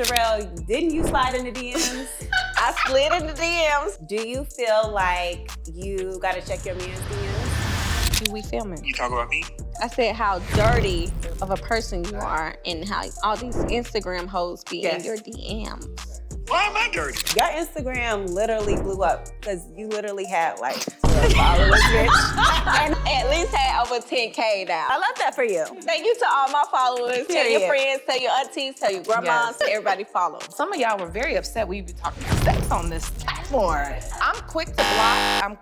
Sharelle, didn't you slide in the DMs? I slid in the DMs. Do you feel like you gotta check your man's DMs? We filming. You talk about me? I said how dirty of a person you are and how all these Instagram hoes be in your DMs. Why am I dirty? Your Instagram literally blew up because you literally had like 12 followers, bitch. And at least had over 10K now. I love that for you. Thank you to all my followers. Tell your friends, tell your aunties, tell your grandmas, tell everybody follow. Some of y'all were very upset we be talking about sex on this platform. I'm quick to block, I'm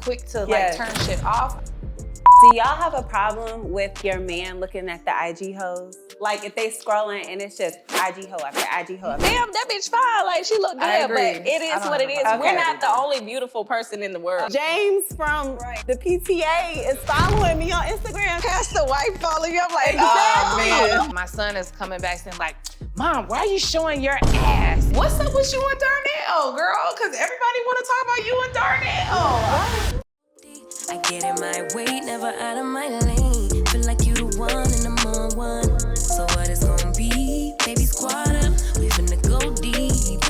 quick to like turn shit off. Do y'all have a problem with your man looking at the IG hoes? Like if they scrolling and it's just IG hoe after IG hoe after Damn, that bitch fine. Like she look good, but it is what it is. Okay. We're not the only beautiful person in the world. James from the PTA is following me on Instagram. Pastor White follow you. I'm like, Exactly. Man, my son is coming back saying like, Mom, why are you showing your ass? What's up with you and Darnell, girl? Because everybody want to talk about you and Darnell. I get in my way, never out of my lane. Feel like you the one and I'm on one. So what it's gonna be? Baby squad up, we finna go deep.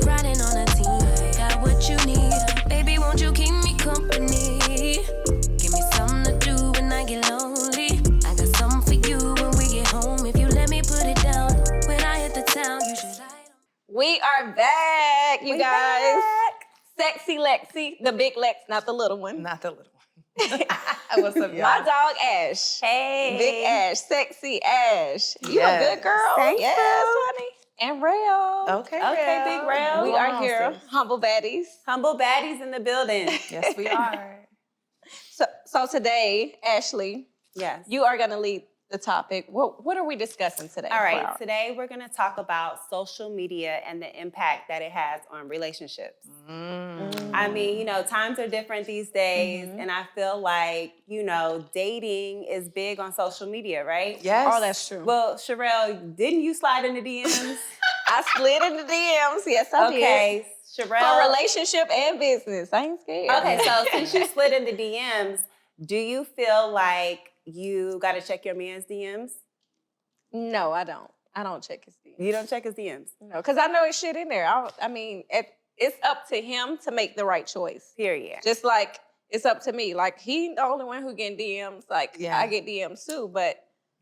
Riding on a team, got what you need. Baby, won't you keep me company? Give me something to do when I get lonely. I got something for you when we get home. If you let me put it down, when I hit the town, you should ride on. we are back, you guys. Back. Sexy Lexi, the big Lex, not the little one. Not the little one. What's up, y'all? My dog Ash. Hey. Big Ash, sexy Ash. You Yes. a good girl. Thank yes, you. honey. And Rail. Okay, Okay, big Rail. We are here, humble baddies. Humble baddies in the building. Yes, we are. So today, Ashley, Yes. you are gonna lead the topic. What are we discussing today? All right, today we're gonna talk about social media and the impact that it has on relationships. I mean, you know, times are different these days, and I feel like, you know, dating is big on social media, right? Yes. Oh, that's true. Well, Sharelle, didn't you slide in the DMs? I slid in the DMs. Yes, I did. Okay, For Sharelle. relationship and business. I ain't scared. Okay, so since you slid in the DMs, do you feel like you gotta check your man's DMs? No, I don't. I don't check his DMs. You don't check his DMs? No, because I know it's shit in there. I mean, it's up to him to make the right choice. Period. Just like it's up to me. Like he the only one who getting DMs. Like Yeah. I get DMs too, but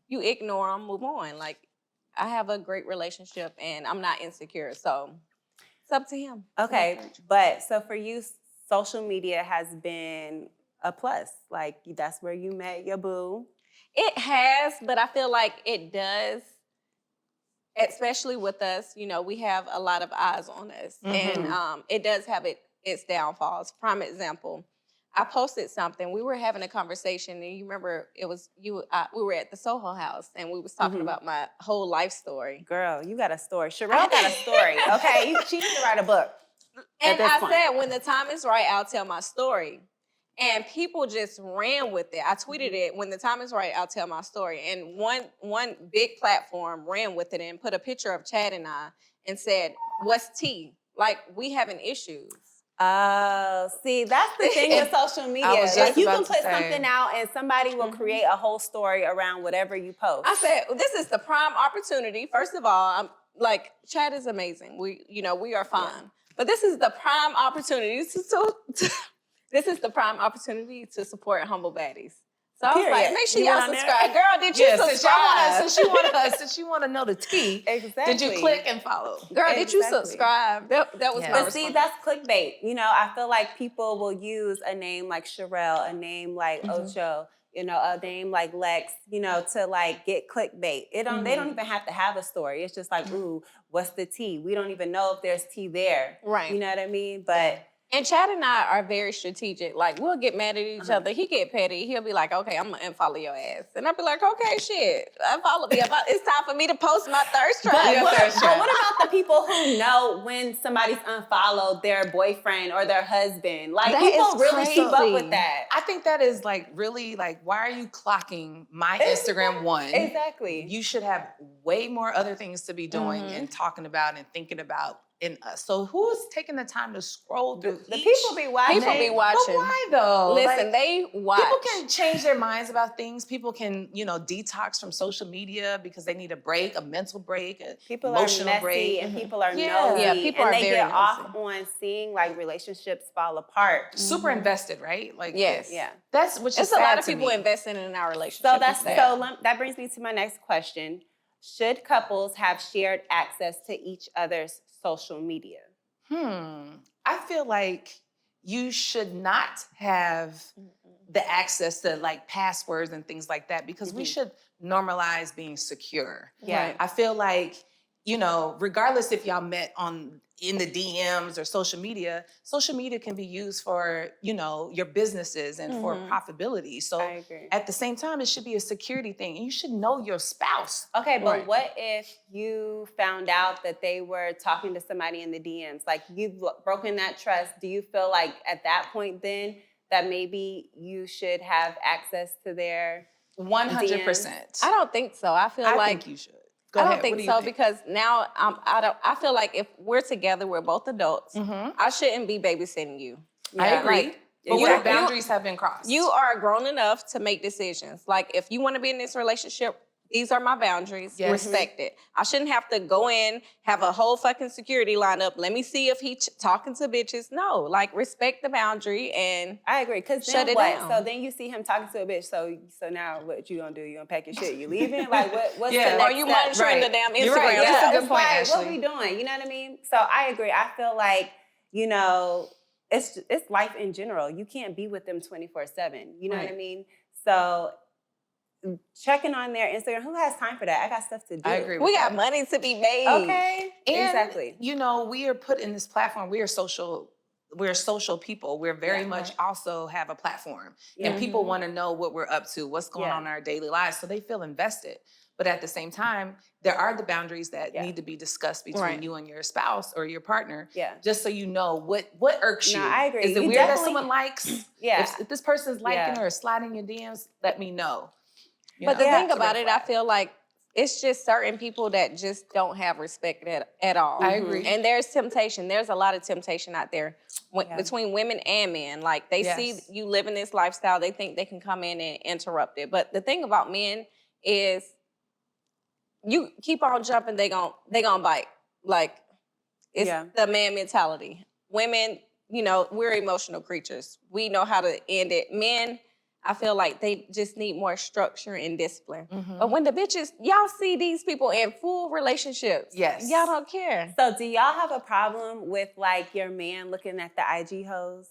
you ignore them, move on. Like I have a great relationship and I'm not insecure, so it's up to him. Okay, but so for you, social media has been a plus. Like that's where you met your boo. It has, but I feel like it does, especially with us. You know, we have a lot of eyes on us, and it does have its downfalls. Prime example, I posted something. We were having a conversation, and you remember it was you. We were at the Soho House, and we was talking about my whole life story. Girl, you got a story. Sharelle got a story. Okay, she needs to write a book. And I said, when the time is right, I'll tell my story. And people just ran with it. I tweeted it, when the time is right, I'll tell my story. And one big platform ran with it and put a picture of Chad and I and said, what's tea? Like, we having issues. Oh, see, that's the thing with social media. was just Like you can about to put say. something out and somebody will create a whole story around whatever you post. I said, this is the prime opportunity. First of all, I'm like, Chad is amazing. We are fine. But this is the prime opportunity this is the prime opportunity to support Humble Baddies. So I was like, make sure You y'all went on there? subscribe. Girl, did you subscribe? Since you want to know the tea, Exactly. did you click and follow? Girl, did you Exactly. subscribe? That was Yeah. my But see, response. that's clickbait. You know, I feel like people will use a name like Sharelle, a name like Ocho, you know, a name like Lex, you know, to like get clickbait. They don't even have to have a story. It's just like, ooh, what's the tea? We don't even know if there's tea there. Right. You know what I mean? But And Chad and I are very strategic. Like, we'll get mad at each other. He get petty. He'll be like, okay, I'm going to unfollow your ass. And I'll be like, okay, shit. Unfollow me. It's time for me to post my thirst trap. But what about the people who know when somebody's unfollowed their boyfriend or their husband? Like, That people is really keep up crazy. with that. I think that is like really like, why are you clocking my Instagram one? Exactly. You should have way more other things to be doing and talking about and thinking about in us. So who's taking the time to scroll through The each people be watching. People be name? watching. But why though? Listen, they watch. People can change their minds about things. People can, detox from social media because they need a break, a mental break, an People emotional are messy break. and people are Yeah. nosy. Yeah, people and are they very get off nosy. on seeing like relationships fall apart. Super invested, right? Like, Yes. Yeah. that's which is It's a sad lot of to people me. investing in our relationship. So It's sad. that brings me to my next question. Should couples have shared access to each other's social media? I feel like you should not have the access to like passwords and things like that because we should normalize being secure. Yeah. Right. I feel like, regardless if y'all met in the DMs or social media can be used for, your businesses and for profitability. So I agree. at the same time, it should be a security thing. And you should know your spouse. Okay, but Right. what if you found out that they were talking to somebody in the DMs? Like you've broken that trust. Do you feel like at that point then that maybe you should have access to their 100%. I don't think so. I feel I like think you should. Go I don't ahead. think What do you so because now I feel like if we're together, we're both adults. I shouldn't be babysitting you. I Yeah. agree. Like, But you- what boundaries have been crossed? You are grown enough to make decisions. Like if you want to be in this relationship, these are my boundaries. Yes. Respect it. I shouldn't have to go in, have a whole fucking security lineup. Let me see if he talking to bitches. No, like respect the boundary and I agree. Cause Shut then it what? down. So then you see him talking to a bitch. So now what you gonna do? You gonna pack your shit? You leaving? Like what's Yeah. the Or next are you step? monitoring Right. the damn Instagram? You're right. That's a good it's point, like, Ashley. what we doing? You know what I mean? So I agree. I feel like, it's life in general. You can't be with them 24/7. You know what I Right. mean? So checking on their Instagram, who has time for that? I got stuff to do. I agree with We that. got money to be made. Okay. And, exactly. we are put in this platform. We're social people. We're very Yeah. much also have a platform. Yeah. And people want to know what we're up to, what's going Yeah. on in our daily lives. So they feel invested. But at the same time, there are the boundaries that Yeah. need to be discussed between Right. you and your spouse or your partner. Yeah. Just so you know what irks No, you. I agree. Is it You weird that definitely- someone likes? Yeah. If this person's liking Yeah. or sliding your DMs, let me know. You But know? the Yeah. thing It's a about red it, I flag. feel like it's just certain people that just don't have respect at all. I agree. And there's temptation. There's a lot of temptation out there Yeah. between women and men. Like they see Yes. you living this lifestyle, they think they can come in and interrupt it. But the thing about men is you keep on jumping, they gon' bite. Like it's Yeah. the man mentality. Women, we're emotional creatures. We know how to end it. Men, I feel like they just need more structure and discipline. Mhm. But when the bitches, y'all see these people in full relationships. Yes. Y'all don't care. So do y'all have a problem with like your man looking at the IG hoes?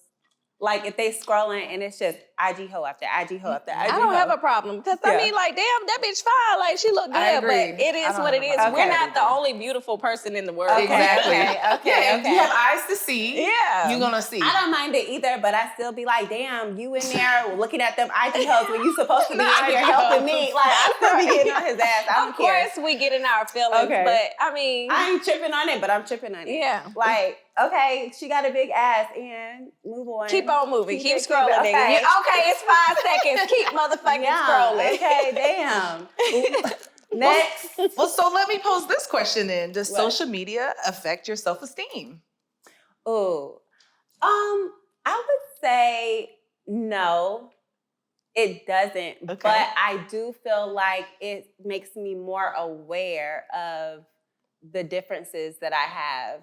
Like if they scrolling and it's just IG hoe after IG hoe after IG I hoe. don't have a problem because Yeah. I mean, like, damn, that bitch fine. Like, she look good, I agree. but it I is don't what it have a is. problem We're with not that the either. only beautiful person in the world. Okay. Exactly. Okay. If you have eyes to see, Yeah. you're gonna see. I don't mind it either, but I still be like, damn, you in there looking at them IG hoes when you supposed to be out here helping me. Like, I still be getting on his ass. I don't Of care. course, we get in our feelings, Okay. but I mean, I ain't tripping on it, but I'm tripping on it. yeah. Like, okay, she got a big ass and move on. Keep on moving. Keep it, scrolling, it. nigga. Okay. Okay, it's 5 seconds. Keep motherfucking Yeah, scrolling. okay, damn. Next. Well, so let me pose this question then. Does What? social media affect your self-esteem? Ooh. I would say no, it doesn't. Okay. But I do feel like it makes me more aware of the differences that I have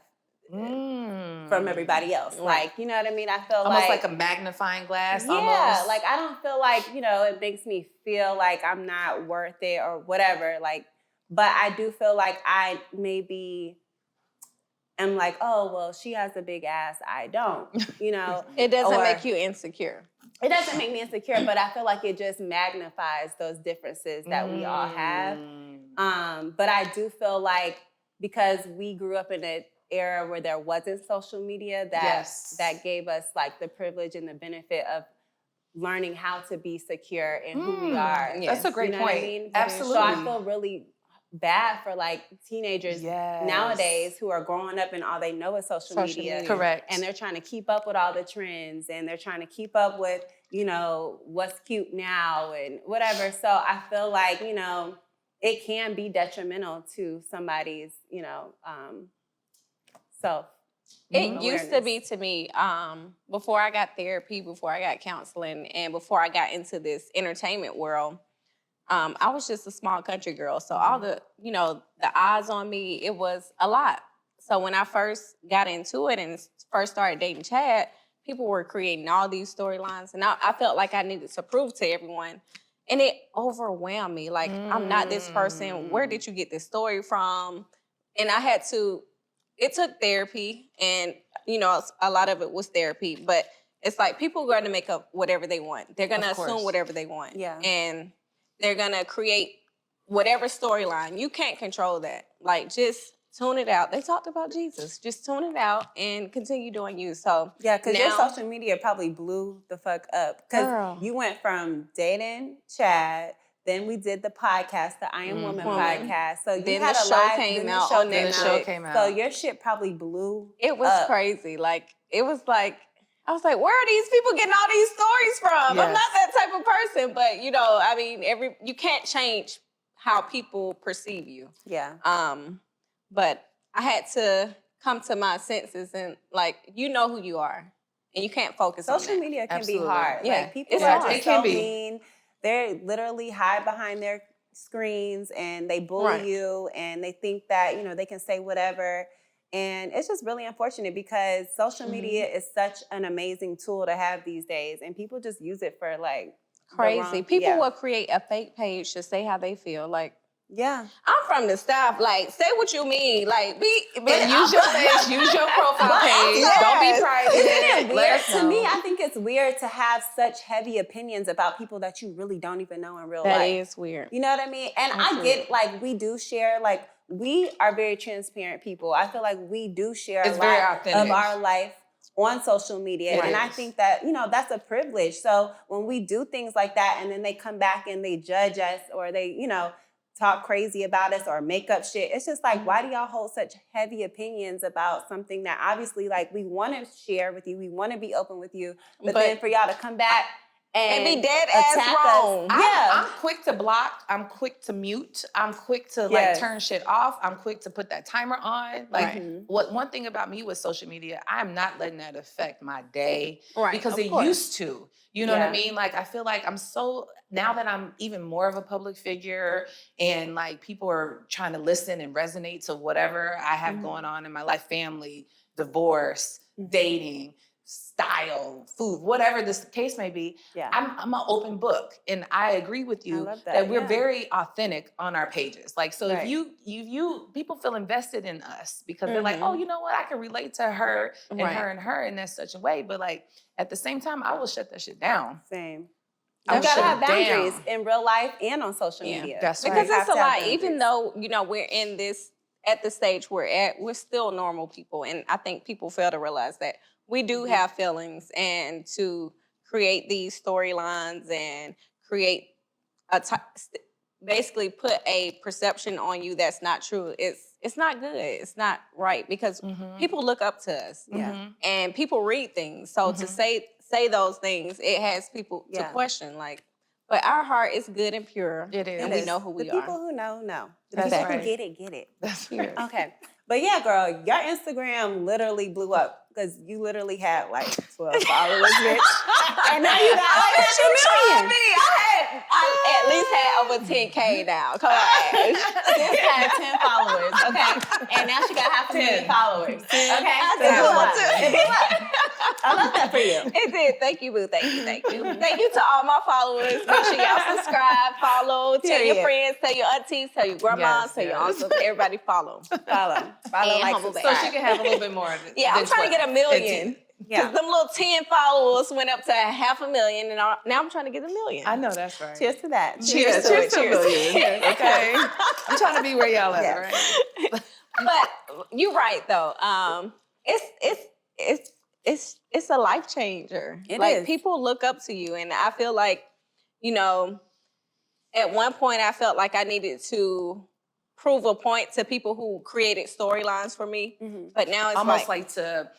from everybody else. Right. Like, you know what I mean? I feel Almost like a magnifying glass, yeah, almost. like I don't feel like, it makes me feel like I'm not worth it or whatever. Like, but I do feel like I maybe am like, oh, well, she has a big ass, I don't, It doesn't Or- make you insecure. It doesn't make me insecure, but I feel like it just magnifies those differences that we all have. But I do feel like because we grew up in an era where there wasn't social media, that gave us like the privilege and the benefit of learning how to be secure in who we are. Yes. That's a great You know what point. I mean? Absolutely. So I feel really bad for like teenagers Yes. nowadays who are growing up and all they know is social media. Correct. And they're trying to keep up with all the trends and they're trying to keep up with, what's cute now and whatever. So I feel like, self. It used to awareness. be to me, before I got therapy, before I got counseling, and before I got into this entertainment world, I was just a small country girl. So all the, the eyes on me, it was a lot. So when I first got into it and first started dating Chad, people were creating all these storylines. And I felt like I needed to prove to everyone. And it overwhelmed me. Like, I'm not this person. Where did you get this story from? And I had to, it took therapy. And, a lot of it was therapy. But it's like people are going to make up whatever they want. They're going to assume whatever they want. Yeah. And they're going to create whatever storyline. You can't control that. Like, just tune it out. They talked about Jesus. Just tune it out and continue doing you. So yeah, because your now- social media probably blew the fuck up. Because Girl. you went from dating Chad, then we did the podcast, the I Am Woman podcast. So you Then had the a show live, came then out the show on came Netflix. out. show came out. So your shit probably blew It was up. crazy. Like, it was like, I was like, where are these people getting all these stories from? I'm Yes. not that type of person. But, you can't change how people perceive you. Yeah. But I had to come to my senses and, like, you know who you are. And you can't focus on Social that. media can Absolutely. be hard. Yeah, Like, people it's are hard. just It can so be. mean. They literally hide behind their screens and they bully Right. you and they think that, they can say whatever. And it's just really unfortunate because social media is such an amazing tool to have these days. And people just use it for like the Crazy. wrong- People yeah. will create a fake page to say how they feel. Like, Yeah. I'm from the South. Like, say what you mean. Like, And use your face, use your profile page. Yes. Don't be private. Isn't it Let weird? us To know. me, I think it's weird to have such heavy opinions about people that you really don't even know in real that life. is weird. You know what I mean? And I get, like, we do share, like, we are very transparent people. I feel like we do share It's a very lot authentic. of our life on social media. It And I is. think that, that's a privilege. So when we do things like that and then they come back and they judge us or they, talk crazy about us or make up shit, it's just like, why do y'all hold such heavy opinions about something that obviously, like, we want to share with you, we want to be open with you, but then for y'all to come back and be dead ass attack wrong. us. Yeah. I'm quick to block. I'm quick to mute. I'm quick to Yes. turn shit off. I'm quick to put that timer on. Like Right. one thing about me with social media, I'm not letting that affect my day Right, because of it course. used to. You know what Yeah. I mean? Like I feel like I'm so now that I'm even more of a public figure and like people are trying to listen and resonate to whatever I have going on in my life, family, divorce, dating, style, food, whatever this case may be. Yeah. I'm an open book, and I agree with you love that, we're yeah. very authentic on our pages. Like, so Right. if you people feel invested in us because they're like, oh, you know what, I can relate to her and Right. her and her in that such a way. But like at the same time, I will shut that shit down. Same. I You will gotta shut have it boundaries down. in real life and on social Yeah. media. That's right. Because You it's have a to have lot. Even boundaries. though, we're in this, at the stage we're at, we're still normal people. And I think people fail to realize that we do have feelings, and to create these storylines and create basically put a perception on you that's not true. It's not good. It's not right because people look up to us. Yeah. And people read things. So to say those things, it has people to Yeah. question. Like, but our heart is good and pure. It is. And we know who we the are. people who know, know. The That's people right. who get it. That's right. Okay. But yeah, girl, your Instagram literally blew up because you literally had like 12 followers, bitch. And now you got like 2 million. I at least had over 10K now. Come on. Sis had 10 followers, okay? And now she got 500,000 followers. Okay? I So it blew up. did. It blew up. I love that for you. It did. Thank you, boo. Thank you. Thank you to all my followers. Make sure y'all subscribe, follow, tell your Period. friends, tell your aunties, tell your grandmas, Yes, tell your yes. uncles. Everybody follow. Follow, And like, humble subscribe. So she can have a little bit more. Yeah, I'm than trying to get 12. 1 million. Yeah. Because them little 10 followers went up to 500,000, and now I'm trying to get 1 million. I know that's right. Cheers to that. Cheers to it. to a million. Okay. I'm trying to be where y'all at, Yes. right? But you're right though. It's a life changer. It like is. people look up to you, and I feel like, at one point I felt like I needed to prove a point to people who created storylines for me. Mhm. But now it's Almost like to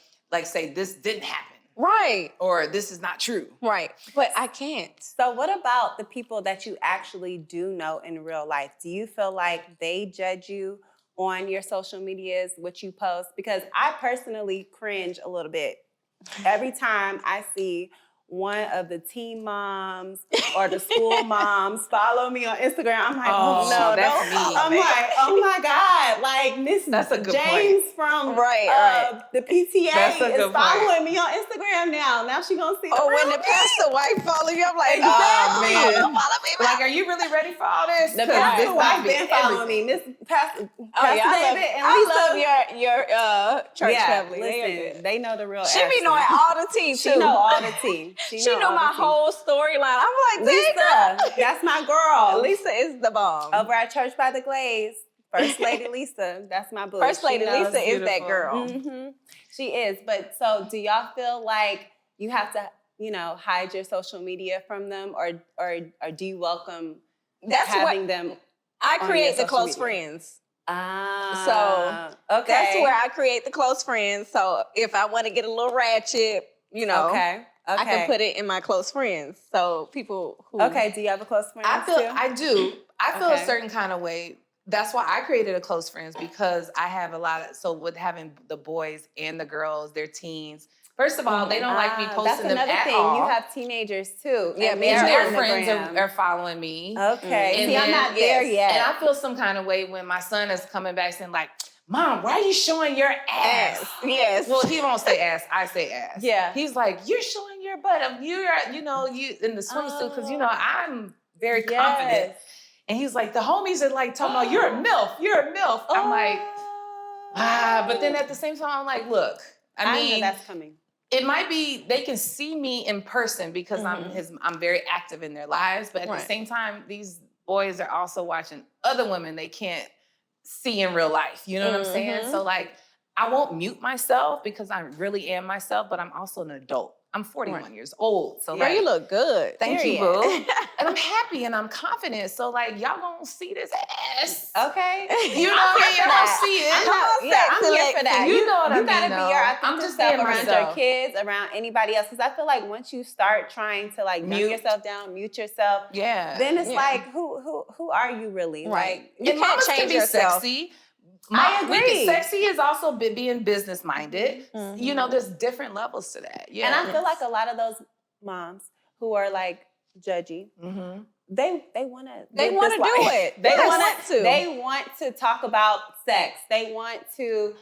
say this didn't happen right, or this is not true. right. But I can't. So what about the people that you actually do know in real life? Do you feel like they judge you on your social medias, what you post? Because I personally cringe a little bit every time I see one of the teen moms or the school moms follow me on Instagram. I'm like, oh no, that's me. I'm like, oh my God, like Miss That's a good James from the PTA That's a is good following me on Instagram now. Now she gonna see. Or when the pastor wife follow you, I'm like, Exactly. man, man. follow me back. Like, are you really ready for all this? The 'Cause pastor this wife might be been following everything. me. Miss Pastor I David and Lisa. love your church family. Listen, they know the real. She be Ashley. knowing all the tea too. She know all the tea. She know know all my the tea. whole storyline. I'm like, dang, Lisa, that's my girl. Lisa is the bomb. Over at Church by the Glaze, First Lady Lisa. That's my boo. First Lady She knows. Lisa is that beautiful. girl. Mhm. She is. But so, do y'all feel like you have to, hide your social media from them, or do you welcome That's having what them? I on create your the social close media? friends. Okay. That's where I create the close friends. So if I want to get a little ratchet, Okay. I can put it in my close friends. So people who Okay. Do you have a close friend? I do. I feel Okay. a certain kind of way. That's why I created a close friends, because I have a lot of, so with having the boys and the girls, they're teens. First of all, they don't like me posting them That's another at thing. all. You have teenagers too. Yeah, and me they're too. Their on the friends gram. are following me. Okay. And See, I'm then- not there yet. And I feel some kind of way when my son is coming back saying like, Mom, why are you showing your ass? Yes. Well, he won't say ass. I say ass. Yeah. He's like, you're showing your butt. You in the swimsuit, because I'm very confident. And he's like, the homies are like talking about, you're a MILF. You're a MILF. I'm like, but then at the same time, I'm like, look, I know mean, that's coming. it might be they can see me in person because I'm very active in their lives, but at the same time, these boys are also watching other women they can't see in real life. You know what I'm saying? So like, I won't mute myself because I really am myself, but I'm also an adult. I'm 41 years old. So Girl, you look good. thank Period. you, boo. And I'm happy and I'm confident. So like, y'all gonna see this ass. Okay. You know what I mean? Y'all gonna see it. I'm here for that. You know what I mean, gotta be though. your I'm authentic just self being around myself. your kids, around anybody else. Because I feel like once you start trying to like dumb Mute. yourself down, mute yourself, Yeah. then it's like, who are you really? Right. Like, You And can't mamas change can be yourself. sexy. I agree. Sexy is also being business minded. You know, there's different levels to that. Yeah. and I feel like a lot of those moms who are like judgy, they want to. They want to do it. They want want to. They want to talk about sex. They want to,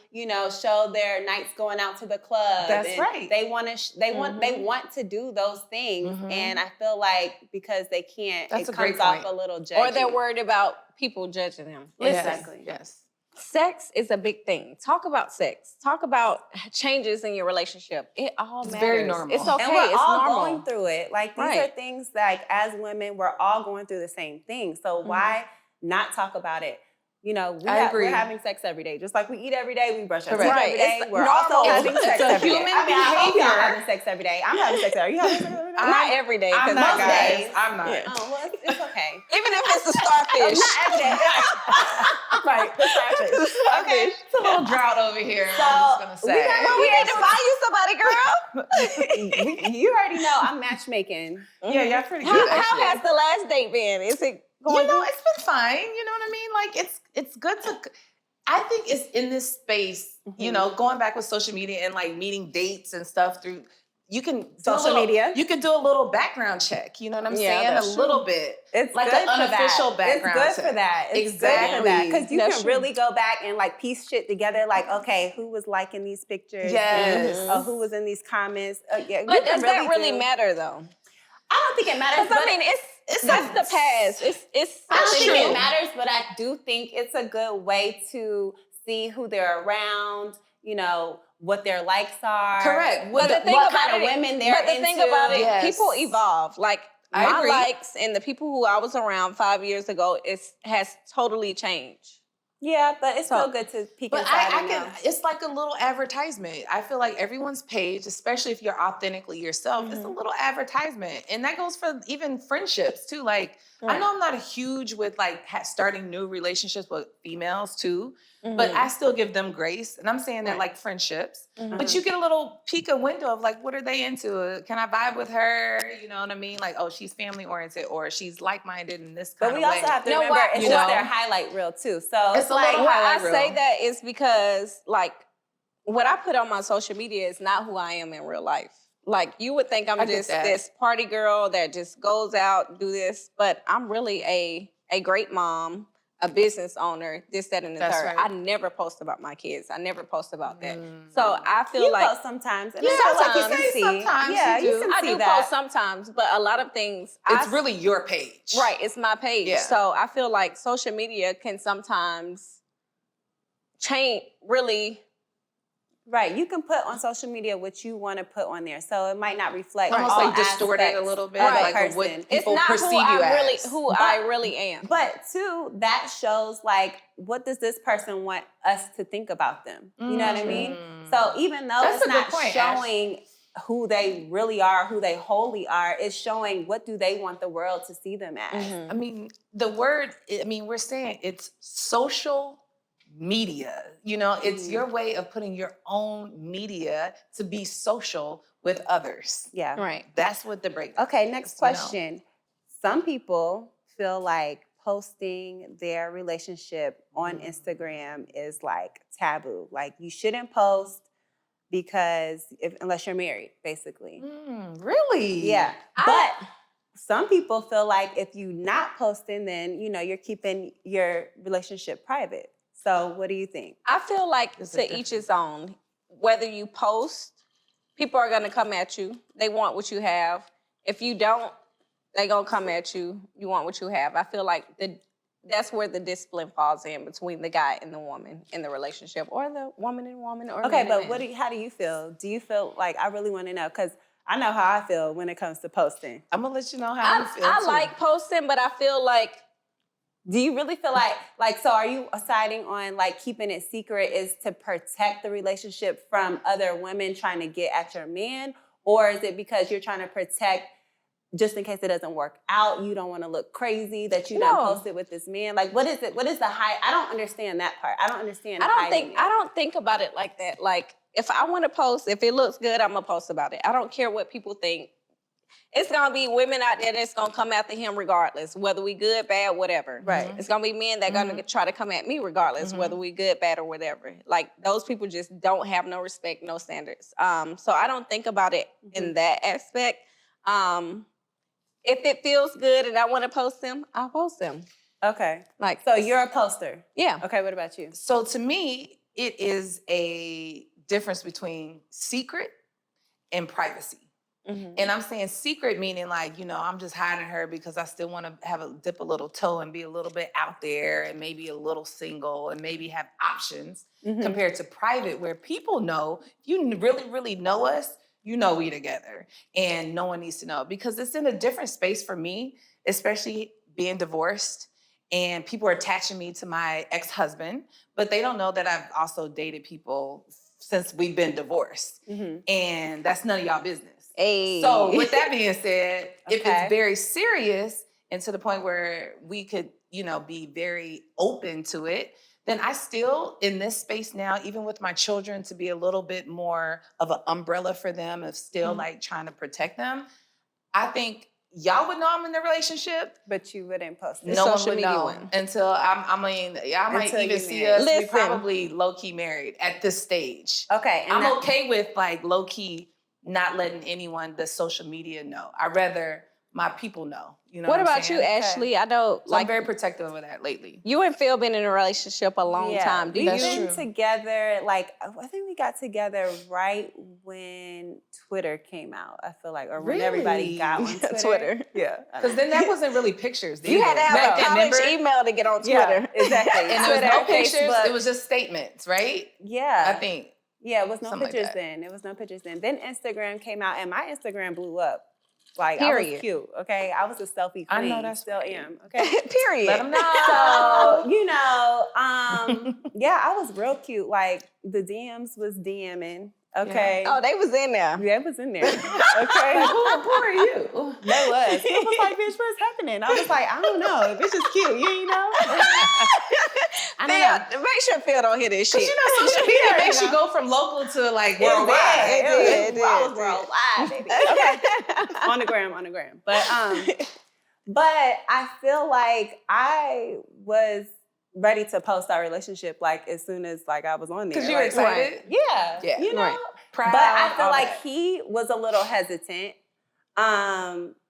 show their nights going out to the club. That's and right. They want to. They want to do those things, and I feel like because they can't, That's it a great comes off point. a little judgy. Or they're worried about people judging them. Exactly. Yes. Sex is a big thing. Talk about sex. Talk about changes in your relationship. It all matters. very normal. It's okay. And we're it's all normal. going through it. Like these are things like as women, we're all going through the same thing. So why not talk about it? agree. We're having sex every day. Just like we eat every day, we brush our teeth Correct. every day. It's We're normal. also having It's sex a every day. human I mean, I hope y'all behavior. having sex every day. I'm having sex every day. Are you having sex every day? Not every day. I'm 'cause not, most guys. days. I'm not. Oh, well, it's okay. Even if it's a starfish. Not every day. Right. The starfish. Okay. It's a little drought over here. So, I'm just gonna say. We need to buy you somebody, girl. You already know I'm matchmaking. Yeah, y'all pretty good. How actually. has the last date been? Is it going good? It's been fine. You know what I mean? Like it's good to. I think it's in this space. Going back with social media and like meeting dates and stuff through. You can do Social a little, media. You can do a little background check. You know what I'm Yeah, saying? that's A little bit. It's like good an for that. unofficial background It's good check. for that. It's good for Exactly. that because you That's can true. really go back and like piece shit together. Like, okay, who was liking these pictures? Yes. And, who was in these comments? Yeah, you But can does that really do- matter though? I don't think it matters. Because I but mean, that's the past. It's I don't think true. it matters, but I do think it's a good way to see who they're around. What their likes are. Correct. What the thing what about kind of it- women they're But the into. thing about it, Yes. people evolve. Like I my agree. likes and the people who I was around 5 years ago has totally changed. Yeah, but it's So- still good to peek But inside I and can. know. It's like a little advertisement. I feel like everyone's page, especially if you're authentically yourself, it's a little advertisement, and that goes for even friendships too. Like I know I'm not huge with like starting new relationships with females too, but I still give them grace. And I'm saying that like friendships, but you get a little peek a window of like, what are they into? Can I vibe with her? You know what I mean? Like, oh, she's family oriented or she's like-minded in this kind of way. But we also have to remember it's just their highlight reel too. So it's a like, little highlight reel. I say that is because like what I put on my social media is not who I am in real life. Like you would think I'm just this party girl that just goes out, do this, but I'm really a great mom, a business owner, this, that, and the third. Right. I never post about my kids. I never post about that. So I feel you like post sometimes. And sometimes. Yeah, you can I see do that. post sometimes, but a lot of things It's really your page. Right, it's my page. Yeah. So I feel like social media can sometimes change really. Right, you can put on social media what you want to put on there, so it might not reflect Almost all like distorted a aspects little bit, of the like of what person. people It's not perceive who you as. I really am. But too, that shows like, what does this person want us to think about them? You know what I mean? So even though That's it's a good not point, showing who they really are, who they wholly are, it's showing what do they want the world to see them as. I mean, we're saying it's social media. You know, it's your way of putting your own media to be social with others. Yeah. Right. That's what the breakdown Okay, is, next you know? question. Some people feel like posting their relationship on Instagram is like taboo. Like you shouldn't post because unless you're married, basically. Really? Yeah. But some people feel like if you're not posting, then you're keeping your relationship private. So what do you think? I feel like to each his own. Whether you post, people are gonna come at you. They want what you have. If you don't, they gonna come at you. You want what you have. I feel like that's where the discipline falls in between the guy and the woman in the relationship, or the woman and woman, or okay. man But and man. how do you feel? Do you feel like I really want to know because I know how I feel when it comes to posting. I'm gonna let you know how you feel. I like posting, but I feel like. Do you really feel like, so are you siding on like keeping it secret is to protect the relationship from other women trying to get at your man? Or is it because you're trying to protect just in case it doesn't work out, you don't want to look crazy that you done posted with this man? Like, what is it? What is the high? I don't understand that part. I don't understand. I don't think about it like that. Like, if I want to post, if it looks good, I'm gonna post about it. I don't care what people think. It's gonna be women out there that's gonna come after him regardless, whether we good, bad, whatever. Right. It's gonna be men that gonna try to come at me regardless, whether we good, bad, or whatever. Like those people just don't have no respect, no standards. So I don't think about it in that aspect. If it feels good and I want to post them, I'll post them. Okay. Like, So you're a poster. yeah. Okay. What about you? So to me, it is a difference between secret and privacy. And I'm saying secret meaning like, I'm just hiding her because I still want to dip a little toe and be a little bit out there and maybe a little single and maybe have options compared to private where people know, if you really, really know us, we together and no one needs to know because it's in a different space for me, especially being divorced and people are attaching me to my ex-husband, but they don't know that I've also dated people since we've been divorced and that's none of y'all business. Hey. So with that being said, if it's very serious and to the point where we could, be very open to it, then I still, in this space now, even with my children, to be a little bit more of an umbrella for them of still like trying to protect them, I think y'all would know I'm in a relationship. But you wouldn't post it. No one social would media know one. until, y'all might Until even you see married. us. Listen. We probably low-key married at this stage. Okay. And I'm okay with like low-key not letting anyone the social media know. I'd rather my people know. What about you, Ashley? I know, So I'm very protective of that lately. you and Phil been in a relationship a long time. Do We've you? been together, I think we got together right when Twitter came out, I feel like, or when everybody got on Twitter. Yeah. Because then that wasn't really pictures. You had to have a college remember? email to get on Yeah, Twitter. exactly. And there was no Twitter, pictures. Facebook. It was just statements, right? Yeah. I think. Yeah, it was no Something like pictures that. then. It was no pictures then. Then Instagram came out, and my Instagram blew up. Like, I Period. was cute, okay? I was a selfie queen. I know that's still right. am, okay? Period. Let them know. So, yeah, I was real cute. Like, the DMs was DMing, okay? Oh, they was in there. Yeah, it was in there, okay? Who are you? They was. It was like, bitch, what's happening? I was like, I don't know. Bitch is cute, you know? I don't know. Phil, make sure Phil don't hear this shit. Because you know, social media makes you go from local to like worldwide. It did. I was worldwide, baby. Okay. on the gram. But I feel like I was ready to post our relationship like as soon as like I was on there. Because you were excited. Yeah. Yeah. You know? Right. Proud, but I feel all like that. he was a little hesitant.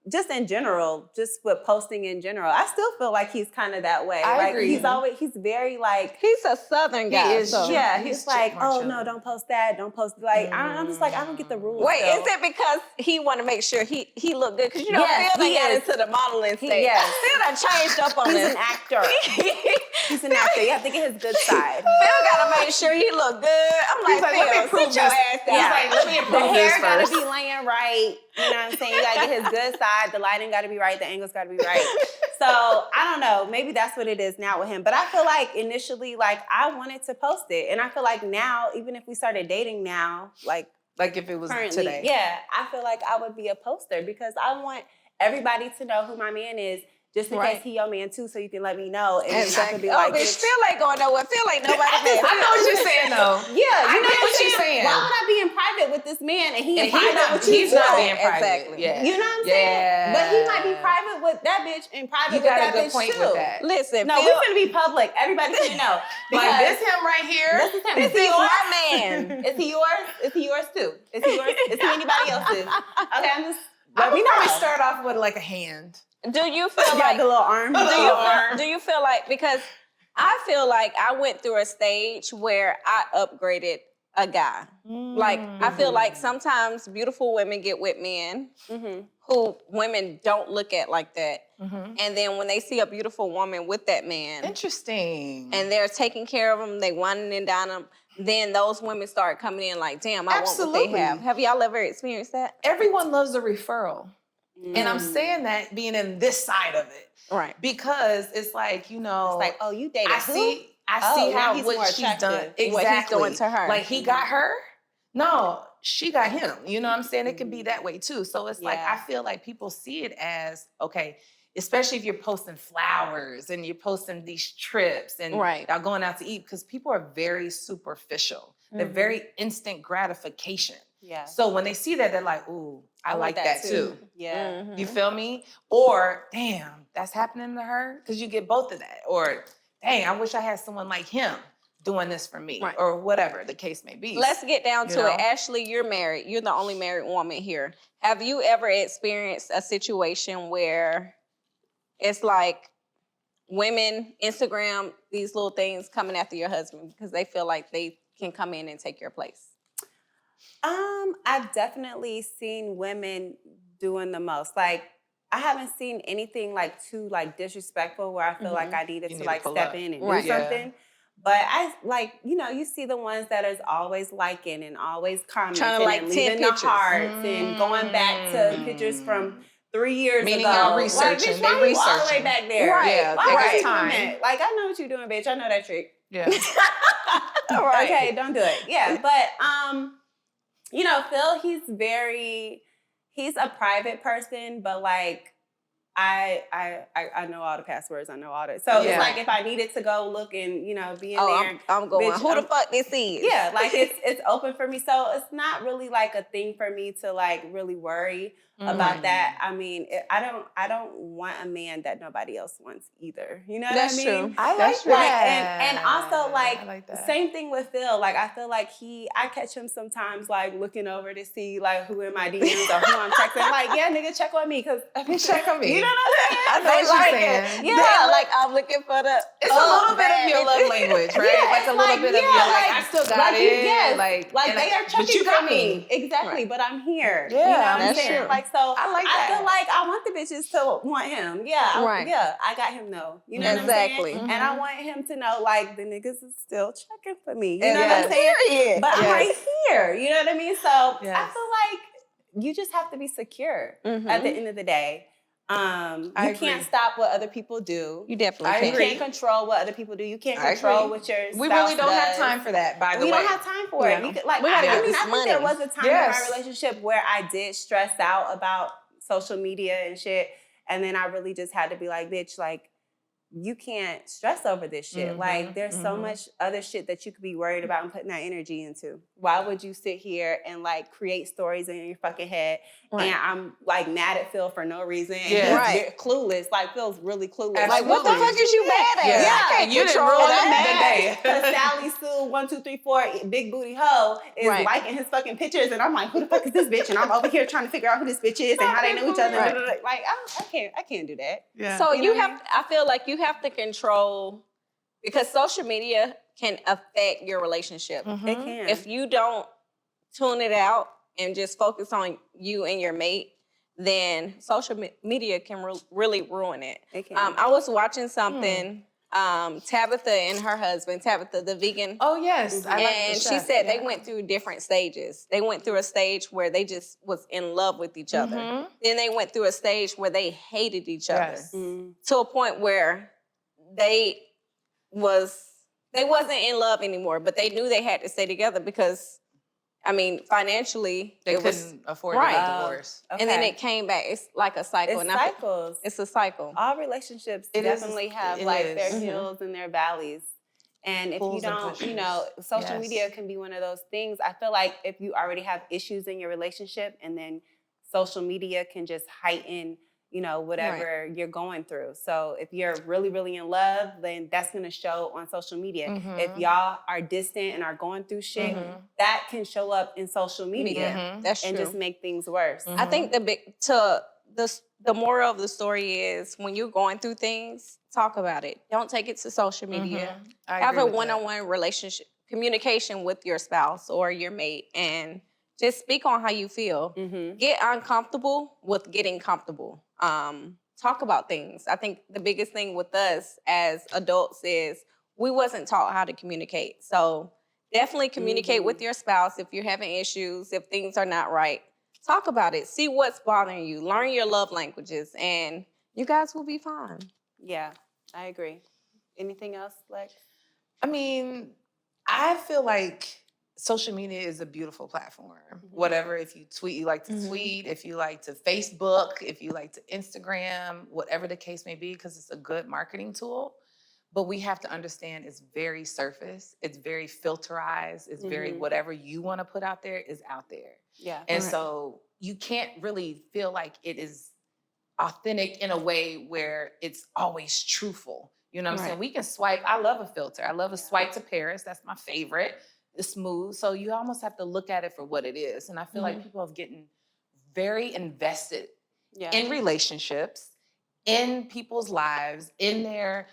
Just in general, just with posting in general. I still feel like he's kind of that way. I like agree. he's very like He's a Southern guy. is, so. yeah, He's he's like, more oh chill. no, don't post that, don't post like I'm just like I don't get the rules. Wait, though. is it because he want to make sure he look good? Because you know, Yes, Phil done he got is. into the modeling stage. yes. Phil done changed up on He's this. an actor. He's an actor. You have to get his good side. Phil gotta make sure he look good. I'm He's like, like, let me Phil, prove sit your this. ass down. He's like, let me The improve this hair gotta first. be laying right. You know what I'm saying? You gotta get his good side. The lighting gotta be right. The angles gotta be right. So I don't know. Maybe that's what it is now with him. But I feel like initially, like I wanted to post it, and I feel like now, even if we started dating now, like Like if it was currently, today. yeah, I feel like I would be a poster because I want everybody to know who my man is. Just in Right. case he your man too, so you can let me know. And then I Exactly. could be Oh, like, bitch, Phil ain't going nowhere. Phil ain't nobody man. I know what you're saying though. yeah, I you know get what I'm you're saying. Why would I be in private with this man and he And in private with you? he's not too? being private. Exactly. Yeah. You know what I'm Yeah. saying? But he might be private with that bitch and private You with got that a good bitch point too. with that. Listen, No, Phil, we're gonna be public. Everybody's gonna know. Like Because this him right here. this is him. this Is he is yours? my man. Is he yours? Is he yours too? Is he yours? Is he anybody else's? Okay, I'm just. I Let me would probably know. start off with like a hand. Do you feel Yeah, like the little arm. do you feel like, because I feel like I went through a stage where I upgraded a guy. Like I feel like sometimes beautiful women get with men who women don't look at like that. And then when they see a beautiful woman with that man Interesting. and they're taking care of them, they whining and dining them, then those women start coming in like, damn, I want what they Absolutely. have. Have y'all ever experienced that? Everyone loves a referral. And I'm saying that being in this side of it. Right. Because it's like, you know, It's like, oh, you dated I who? see Oh, now how he's more what she's done. attractive. Exactly. What he's doing to her. Like he got her. No, she got him. You know what I'm saying? It can be that way too. So it's like, Yeah. I feel like people see it as, okay, especially if you're posting flowers and you're posting these trips and Right. y'all going out to eat, because people are very superficial. They're very instant gratification. Yeah. So when they see that, they're like, ooh, I want like that too. Yeah. You feel me? Or, damn, that's happening to her? Because you get both of that. Or, dang, I wish I had someone like him doing this for me. Right. Or whatever the case may be. Let's get down You to know? it. Ashley, you're married. You're the only married woman here. Have you ever experienced a situation where it's like women Instagram these little things coming after your husband because they feel like they can come in and take your place? I've definitely seen women doing the most. Like, I haven't seen anything like too like disrespectful where I feel like I needed You to need like to pull step up. in and Right. do something. But I like, you know, you see the ones that is always liking and always commenting Trying to like and 10 leaving pictures. the hearts and going back to pictures from 3 years Meaning ago. y'all Like, researching, bitch, they why you all the way researching. back there? Right. Yeah, Why they are got you time. doing that? Like, I know what you're doing, bitch. I know that trick. Yeah. Right. Okay, don't do it. Yeah, but you know, Phil, he's a private person, but like I know all the passwords. I know all that. So Yeah. it's like if I needed to go look and, you know, be in Oh, there. I'm going, bitch, who the I'm- fuck this is? Yeah, like it's open for me. So it's not really like a thing for me to like really worry about that. I mean, I don't want a man that nobody else wants either. You know what That's I mean? true. I like That's true. that. And also like, I like that. same thing with Phil. Like I feel like I catch him sometimes like looking over to see like who in my DMs or who I'm texting. Like, yeah, nigga, check on me because Check on me. You know what I'm saying? I know what They you're like saying. it. Yeah, Yeah, like I'm looking for the. It's a little bit of your love language, right? Yeah, like it's a little like, bit of yeah, your like, like- I still got like, it. yes, like like they are but checking you got for me. Exactly, Right. but I'm here. Yeah, you know what I'm that's saying? true. Like so, I like I that. feel like I want the bitches to want him. Yeah, Right. I got him though. You know Exactly. what I'm saying? And I want him to know like the niggas is still checking for me. You know Yes. what I'm saying? Period. But I'm Yes. right here. You know what I mean? So I Yes. feel like you just have to be secure Mhm. at the end of the day. You I can't agree. stop what other people do. You definitely I can. You agree. can't control what other people do. You can't I control agree. what your We spouse really don't have does. time for that, by the We way. don't have time for Yeah. it. You could, like, We gotta I get mean, this I think there money. was a time Yes. in my relationship where I did stress out about social media and shit. And then I really just had to be like, bitch, like, you can't stress over this shit. Like, there's so much other shit that you could be worried about and putting that energy into. Why would you sit here and like create stories in your fucking head? Right. And I'm like mad at Phil for no reason. And Yeah. he's clueless. Like, Phil's really clueless. Like, what the Absolutely. fuck is you mad at? Yeah. I can't You didn't control ruin that. the day. Because Sally Sue 1234 Big Booty Hoe is Right. liking his fucking pictures, and I'm like, who the fuck is this bitch? And I'm over here trying to figure out who this bitch is and how they know each other. Right. Like, I can't do that. Yeah. So You know you what I have, I feel like you have to control, because social media can affect your relationship. Mm-hmm. It can. If you don't tune it out and just focus on you and your mate, then social media can really ruin it. It can. I was watching something, Tabitha and her husband, Tabitha, the vegan. Oh yes, I like the And she chef. said Yeah. they went through different stages. They went through a stage where they just was in love with each other. Mhm. Then they went through a stage where they hated each other. Yes. To a point where they wasn't in love anymore, but they knew they had to stay together because, I mean, financially They it was, couldn't afford right. to get divorced. and then it came back. It's like a cycle. It's And I feel- cycles. It's a cycle. All relationships It is- definitely have it like is. their Mhm. hills and their valleys. And if Pulls you and don't, pushes. you know, social Yes. media can be one of those things. I feel like if you already have issues in your relationship and then social media can just heighten, you know, whatever you're going through. So if you're really, really in love, then that's going to show on social media. Mhm. If y'all are distant and are going through shit, that can show up in social media Mhm. That's and true. just make things worse. I think the moral of the story is when you're going through things, talk about it. Don't take it to social media. I Have agree a with that. one-on-one relationship, communication with your spouse or your mate, and just speak on how you feel. Mm-hmm. Get uncomfortable with getting comfortable. Talk about things. I think the biggest thing with us as adults is we wasn't taught how to communicate. So definitely communicate with your spouse if you're having issues, if things are not right. Talk about it. See what's bothering you. Learn your love languages, and you guys will be fine. Yeah, I agree. Anything else, Lex? I mean, I feel like social media is a beautiful platform. Whatever, if you tweet, you like to tweet, if you like to Facebook, if you like to Instagram, whatever the case may be, because it's a good marketing tool. But we have to understand it's very surface, it's very filterized, it's very whatever you want to put out there is out there. Yeah. And so you can't really feel like it is authentic in a way where it's always truthful. You know what I'm saying? We can swipe. I love a filter. I love a swipe to Paris. That's my favorite. It's smooth. So you almost have to look at it for what it is. And I feel like people have gotten very invested in relationships, in people's lives, in their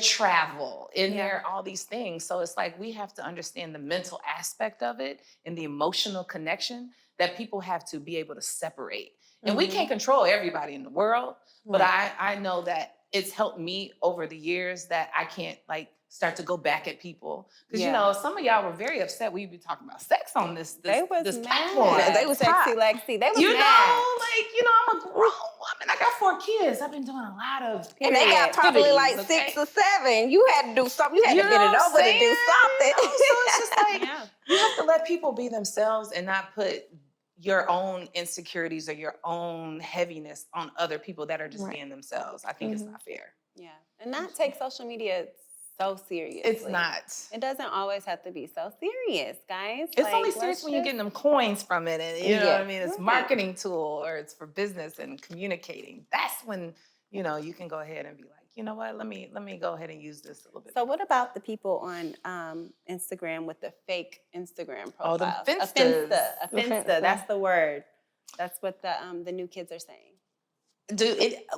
travel, in their all these things. So it's like we have to understand the mental aspect of it and the emotional connection that people have to be able to separate. And we can't control everybody in the world, but I know that it's helped me over the years that I can't like start to go back at people. Because you know, some of y'all were very upset we'd be talking about sex on this They was this mad. platform. They was Sexy hot. Lexi. They was You mad. know, like, you know, I'm a grown woman. I got 4 kids. I've been doing a lot of And they got probably like activities, 6 or 7. You had to do something. You had to get it over to do something. So it's just like, you have to let people be themselves and not put your own insecurities or your own heaviness on other people that are just being themselves. I think it's not fair. Yeah. And not take social media so seriously. It's not. It doesn't always have to be so serious, guys. It's Like, only serious let's when you're just- getting them coins from it, and you know what I mean. It's a Right. marketing tool, or it's for business and communicating. That's when you know you can go ahead and be like, you know what? Let me go ahead and use this a little bit. So what about the people on Instagram with the fake Instagram Oh, profiles? the Finstas. A Finsta. That's the word. That's what the new kids are saying.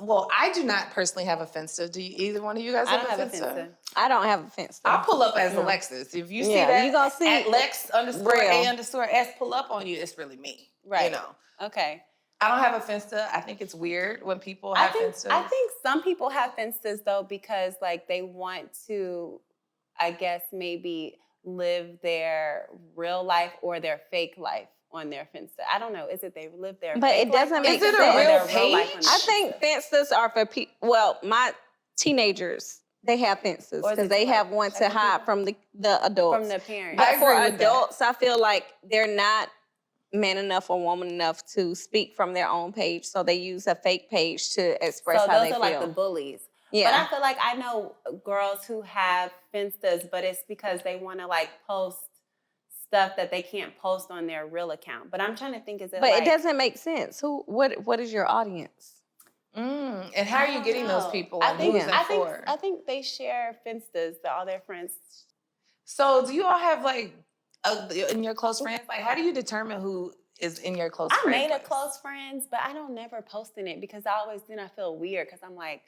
Well, I do not personally have a Finsta. Do you, either one of you guys I have don't a have a Finsta? Finsta. I don't have a fence. I'll pull up as Alexis. If you see Yeah, that, you gonna see at Lex _A _ pull up on you, it's really me. Right. You know. Okay. I don't have a Finsta. I think it's weird when people have Finstas. I think some people have Finstas though because like they want to, I guess maybe live their real life or their fake life on their Finsta. I don't know. Is it they live their But fake it doesn't life make on Is it Finsta a or real their page? life on I Finsta? think Finstas are for people. Well, my teenagers, they have Finstas Or is because it they like have one to second hide people? from the adults. From the parents. But I for agree with that. adults, I feel like they're not man enough or woman enough to speak from their own page, so they use a fake page to express So how those they are feel. like the bullies. Yeah. But I feel like I know girls who have Finstas, but it's because they want to like post stuff that they can't post on their real account. But I'm trying to think, is it But like... it doesn't make sense. What is your audience? And how are you getting those people? I And think, who is that for? I think they share Finstas, that all their friends. So do you all have like in your close friends? Like, how do you determine who is in your close friends? I made a close friends, but I don't never posting it because I always then I feel weird because I'm like,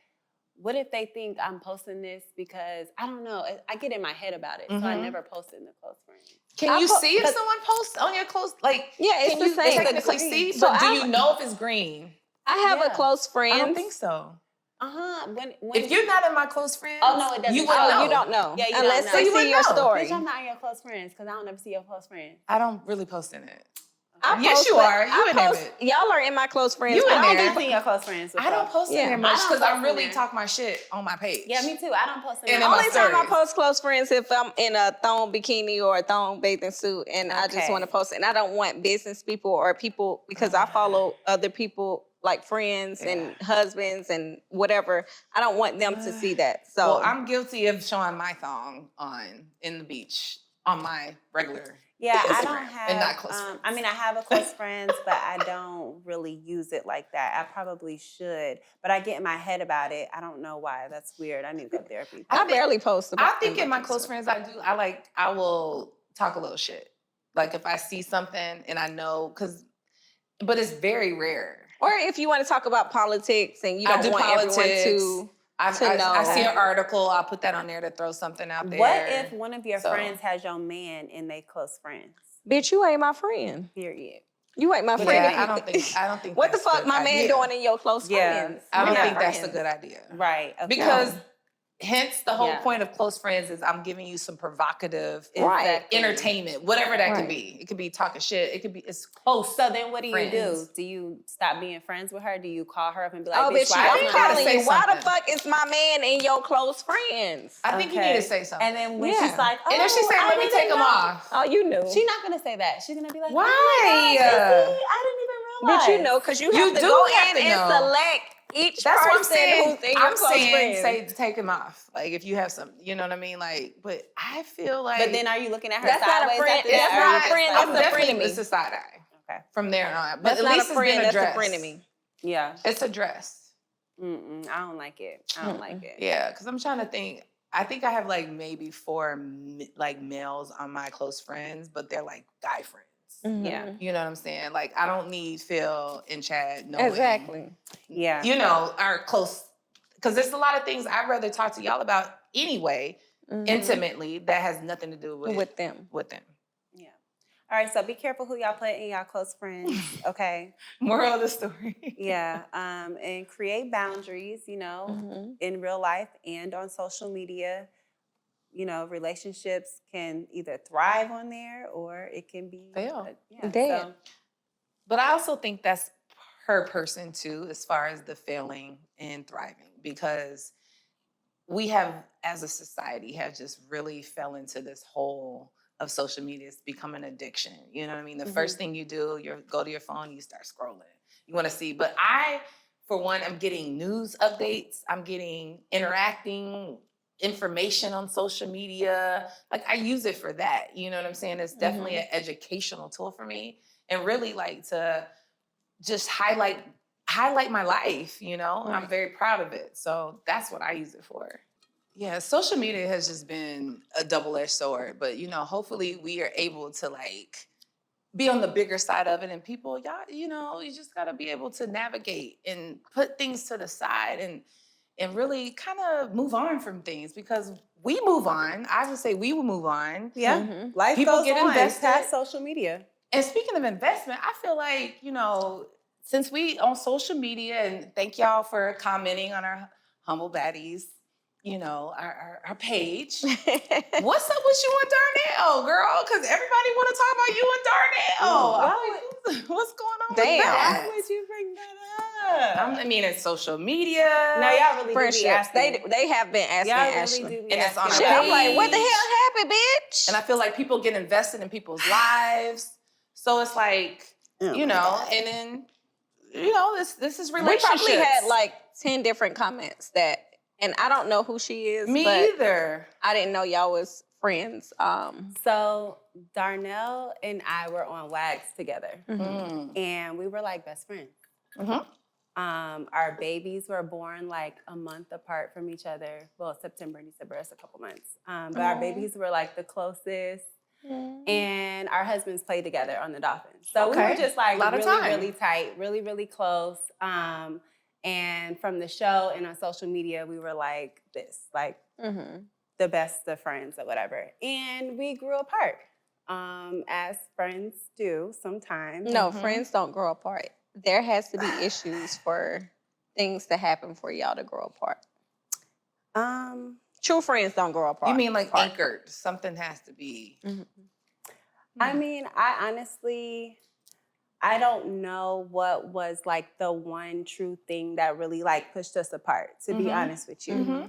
what if they think I'm posting this because I don't know? I get in my head about it, so I never post it in the close friends. Can you see if someone posts on your close? Like, Yeah, it's can the you same. technically see? So But do you know if it's green? I have a close friend. I don't think so. When If you're not in my close friends, oh no, it doesn't. You show. wouldn't know. You don't know. Yeah, you unless don't know. they You see wouldn't your know. story. Bitch, I'm not in your close friends because I don't ever see your close friends. I don't really post in it. I Yes, post you it. are. You I in post, there. Y'all are in my close friends. You in I don't there. be seeing your close friends. I don't post in Yeah. there much I don't because I post in really there. talk my shit on my page. Yeah, me too. I don't post in And there. in my Only time I stories. post close friends if I'm in a thong bikini or a thong bathing suit, and I just Okay. want to post it. And I don't want business people or people because I follow other people like friends and husbands and whatever. I don't want them to see that. So Well, I'm guilty of showing my thong on in the beach on my regular. Yeah, I Instagram, don't have. and not close friends. I mean, I have a close friends, but I don't really use it like that. I probably should, but I get in my head about it. I don't know why. That's weird. I need to go to therapy. I barely post about I think them. in my close friends, I will talk a little shit. Like if I see something and I know, but it's very rare. Or if you want to talk about politics and you I don't do want politics. everyone to know. I see an article, I'll put that on there to throw something out there. What if one of your So- friends has your man and they close friends? Bitch, you ain't my friend. Period. You ain't my Yeah, friend. I don't think. What the that's fuck good my man idea. doing in your close Yeah. friends? I don't We're think not that's a friends. good idea. Right. Okay. Because hence the whole Yeah. point of close friends is I'm giving you some provocative Exactly. entertainment, whatever that could Right. be. It could be talking shit. It could be, it's close. So then what do you do? friends. Do you stop being friends with her? Do you call her up and be like, Oh, bitch, bitch, why I'm is my calling say you. Why the something. fuck is my man in your close friends? I think you Okay. need to say something. And then when Yeah. she's like, oh, And if she say, I let me didn't take them know. off. Oh, you knew. She's not gonna say that. She's gonna be like, Why? Oh my God, Sissy, I didn't even realize. Bitch, you know, because you You have to do go have in to and know. select each That's what I'm person saying. who's in your I'm close saying, friends. say, take them off. Like, if you have some, you know what I mean? Like, but I feel like. But then are you looking at her That's not a sideways friend. after That's that? not Or a you just friend. like, That's a friend of me. It's a side eye. Okay. From there on. But That's at not least a friend. it's been That's addressed. a friend of me. Yeah. It's addressed. I don't like it. I don't like it. Yeah, because I'm trying to think. I think I have like maybe 4 like males on my close friends, but they're like guy friends. Yeah. You know what I'm saying? Like I don't need Phil and Chad knowing. Exactly. Yeah. You know, our close, because there's a lot of things I'd rather talk to y'all about anyway, intimately, that has nothing to do With them. With them. Yeah. All right. So be careful who y'all put in y'all close friends. Okay. Moral of the story. Yeah. And create boundaries, you know, in real life and on social media. You know, relationships can either thrive on there or it can be Fail. Dead. So, But I also think that's per person too, as far as the failing and thriving, because we have, as a society, have just really fell into this hole of social media. It's become an addiction. You know what I mean? The first thing you do, you go to your phone, you start scrolling. You want to see. But I, for one, I'm getting news updates. I'm getting interacting information on social media. Like I use it for that. You know what I'm saying? It's definitely an educational tool for me. And really like to just highlight my life, you know? I'm very proud of it. So that's what I use it for. Yeah, social media has just been a double-edged sword, but you know, hopefully we are able to like be on the bigger side of it, and people, y'all, you know, you just gotta be able to navigate and put things to the side and really kind of move on from things, because we move on. I would say we will move on. yeah. Life People goes get on invested. past social media. And speaking of investment, I feel like, you know, since we on social media, and thank y'all for commenting on our Humble Baddies, you know, our page. What's up with you and Darnell, girl? Because everybody want to talk about you and Darnell. I'm like, what's going on with Damn. that? Why would you bring that up? I mean, it's social media. No, y'all really do be Friendships. asking. They have been asking Y'all Ashley. really do be And it's on asking. our Shit, I'm like, what the page. hell happened, bitch? And I feel like people get invested in people's lives. So it's like, you know, and then, you know, this is We relationships. probably had like 10 different comments that and I don't know who she is. Me but either. I didn't know y'all was friends. So Darnell and I were on Wax together, Mm. and we were like best friends. Mhm. Our babies were born like a month apart from each other. Well, September and December, it's a couple months. But our babies were like the closest. And our husbands played together on the Dolphins. So we were just like Lot of really, time. really tight, really, really close. And from the show and on social media, we were like this, like the best of friends or whatever. And we grew apart, as friends do sometimes. No, friends don't grow apart. There has to be issues for things to happen for y'all to grow apart. True friends don't grow apart. You mean like anchored? Something has to be. I mean, I honestly, I don't know what was like the one true thing that really like pushed us apart, to be honest with you.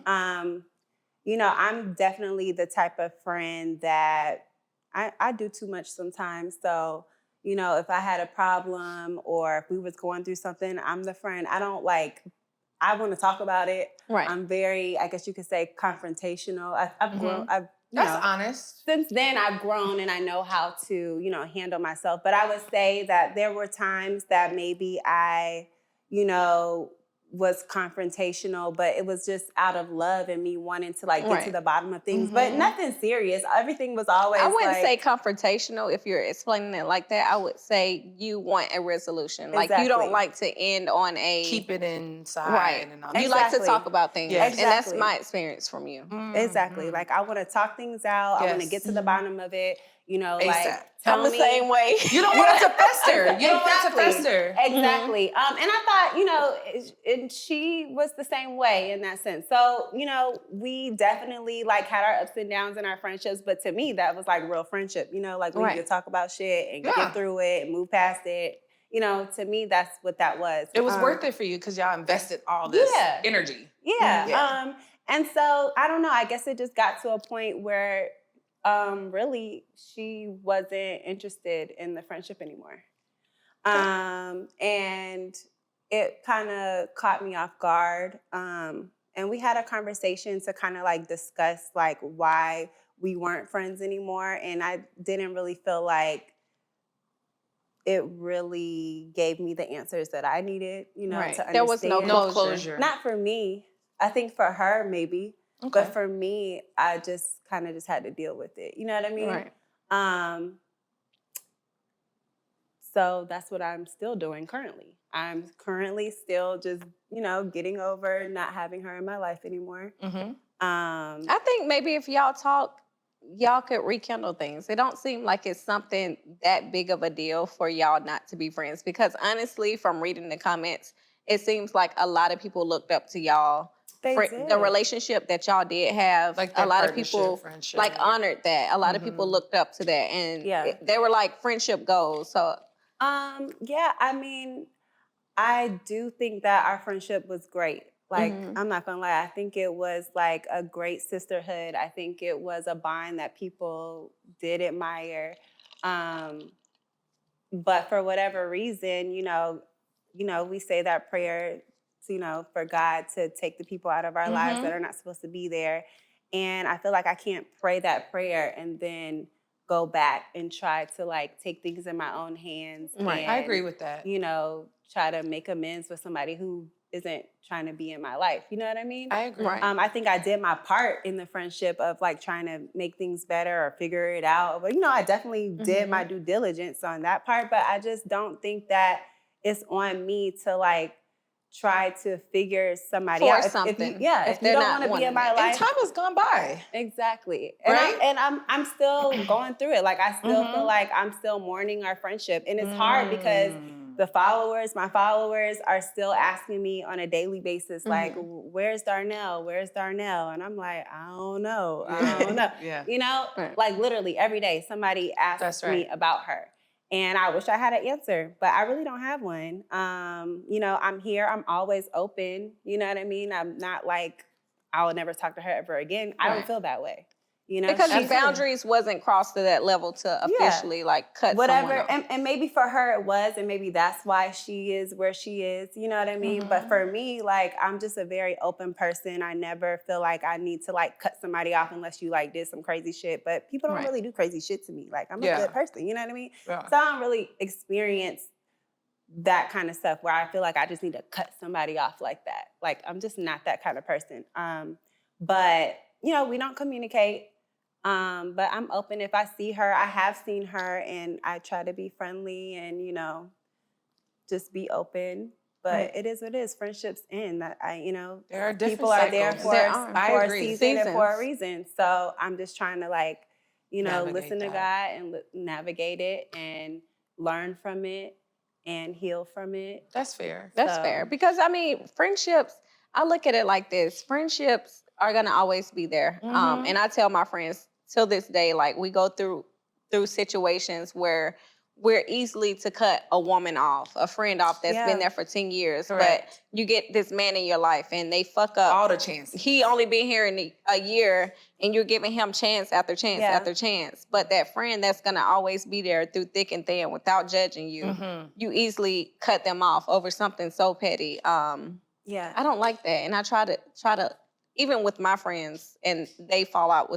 You know, I'm definitely the type of friend that I do too much sometimes. So, you know, if I had a problem or if we was going through something, I'm the friend. I don't like, I want to talk about it. Right. I'm very, I guess you could say, confrontational. I've grown, That's honest. since then I've grown and I know how to, you know, handle myself. But I would say that there were times that maybe I, you know, was confrontational, but it was just out of love and me wanting to like get to the bottom of things. But nothing serious. Everything was always I wouldn't like, say confrontational if you're explaining it like that. I would say you want a resolution. Like you don't Exactly. like to end on a Keep it inside. right. And all You that. like to Exactly. talk about things. Yes. And that's Exactly. my experience from you. exactly. Like I want to talk things out. I want to Yes. get to the bottom of it. You know, ASAP. like tell I'm the me. same way. You don't want it to fester. You don't want it to Exactly. fester. Exactly. And I thought, you know, and she was the same way in that sense. So, you know, we definitely like had our ups and downs in our friendships, but to me, that was like real friendship, you know, like when you could talk about shit and Yeah. get through it and move past it. You know, to me, that's what that was. It was worth it for you because y'all invested all this energy. Yeah. Yeah. And so I don't know, I guess it just got to a point where really she wasn't interested in the friendship anymore. And it kind of caught me off guard. And we had a conversation to kind of like discuss like why we weren't friends anymore. And I didn't really feel like it really gave me the answers that I needed, you know, to understand. There was no No closure. Not for me. I think for her, maybe. Okay. But for me, I just kind of just had to deal with it. You know what I mean? Right. So that's what I'm still doing currently. I'm currently still just, you know, getting over not having her in my life anymore. I think maybe if y'all talk, y'all could rekindle things. It don't seem like it's something that big of a deal for y'all not to be friends. Because honestly, from reading the comments, it seems like a lot of people looked up to y'all. The relationship that y'all did have, Like a lot of partnership, people friendship. like honored that. A lot of people looked up to that, and they were like friendship goals. So, yeah, I mean, I do think that our friendship was great. Like, I'm not gonna lie, I think it was like a great sisterhood. I think it was a bond that people did admire. But for whatever reason, you know, we say that prayer, you know, for God to take the people out of our lives that are not supposed to be there. And I feel like I can't pray that prayer and then go back and try to like take things in my own hands. Right. And, I agree with that. you know, try to make amends with somebody who isn't trying to be in my life. You know what I mean? I agree. Right. I think I did my part in the friendship of like trying to make things better or figure it out. But, you know, I definitely did my due diligence on that part, but I just don't think that it's on me to like try to figure somebody out. If you they're don't not want to be wanting in my it. life. And time has gone by. Exactly. Right? And I'm still going through it. Like I still feel like I'm still mourning our friendship. And it's hard because my followers are still asking me on a daily basis, like, where's Darnell? Where's Darnell? And I'm like, I don't know. I don't know. Yeah. You know, like literally every day somebody asks me about her. And I wish I had an answer, but I really don't have one. You know, I'm here. I'm always open. You know what I mean? I'm not like, I will never talk to her ever again. I don't feel that way. You know, Because she's- boundaries wasn't crossed to that level to officially like cut whatever, someone off. and maybe for her it was, and maybe that's why she is where she is. You know what I mean? But for me, like, I'm just a very open person. I never feel like I need to like cut somebody off unless you like did some crazy shit. But people don't really do crazy shit to me. Like, I'm a good person. You know what I mean? Yeah. So I don't really experience that kind of stuff where I feel like I just need to cut somebody off like that. Like, I'm just not that kind of person. But you know, we don't communicate. But I'm open if I see her. I have seen her, and I try to be friendly and, you know, just be open. But it is what it is. Friendships end. That there are different people are there cycles. for a season and for a reason. So I'm just trying to like, you know, Navigate listen to that. God and navigate it and learn from it and heal from it. That's fair. That's fair. Because I mean, friendships, I look at it like this. Friendships are gonna always be there. And I tell my friends till this day, like, we go through situations where we're easily to cut a woman off, a friend off that's been there for 10 years. Correct. But you get this man in your life and they fuck up. All the chances. He only been here in a year and you're giving him chance after chance after chance. But that friend that's gonna always be there through thick and thin without judging you, you easily cut them off over something so petty. I don't like that. And I try to even with my friends and they fall out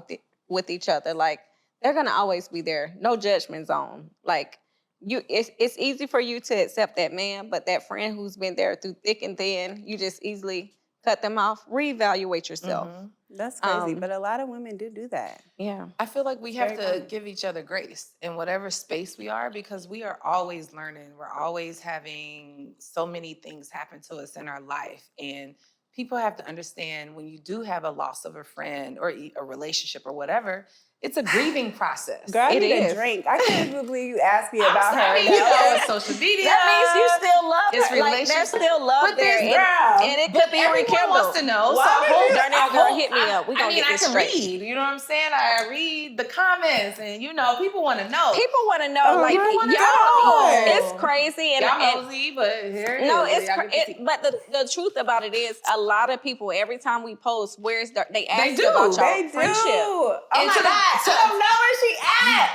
with each other, like, they're gonna always be there. No judgment zone. Like, it's easy for you to accept that man, but that friend who's been there through thick and thin, you just easily cut them off. Reevaluate yourself. That's crazy, but a lot of women do that. Yeah. I feel like we have to give each other grace in whatever space we are, because we are always learning. We're always having so many things happen to us in our life. And people have to understand, when you do have a loss of a friend or a relationship or whatever, it's a grieving process. Girl, I It need a is. drink. I can't believe you asked me about her. You know, it's social media. That means you still love It's her. Like, there's relationships. still love But there. there's And it could be everyone rekindled. wants to know. Why So would I you- Darnell, girl, hit me up. We gonna get this I can straight. read. You know what I'm saying? I read the comments, and you know, people want to know. People want to know, like, people wanna y'all, know. it's crazy. And, Y'all and nosy, but here it no, is. it's but the truth about it is, a lot of people, every time we post, they ask do. about y'all They do. friendship. Oh And my to the- God. to- I don't know where she at.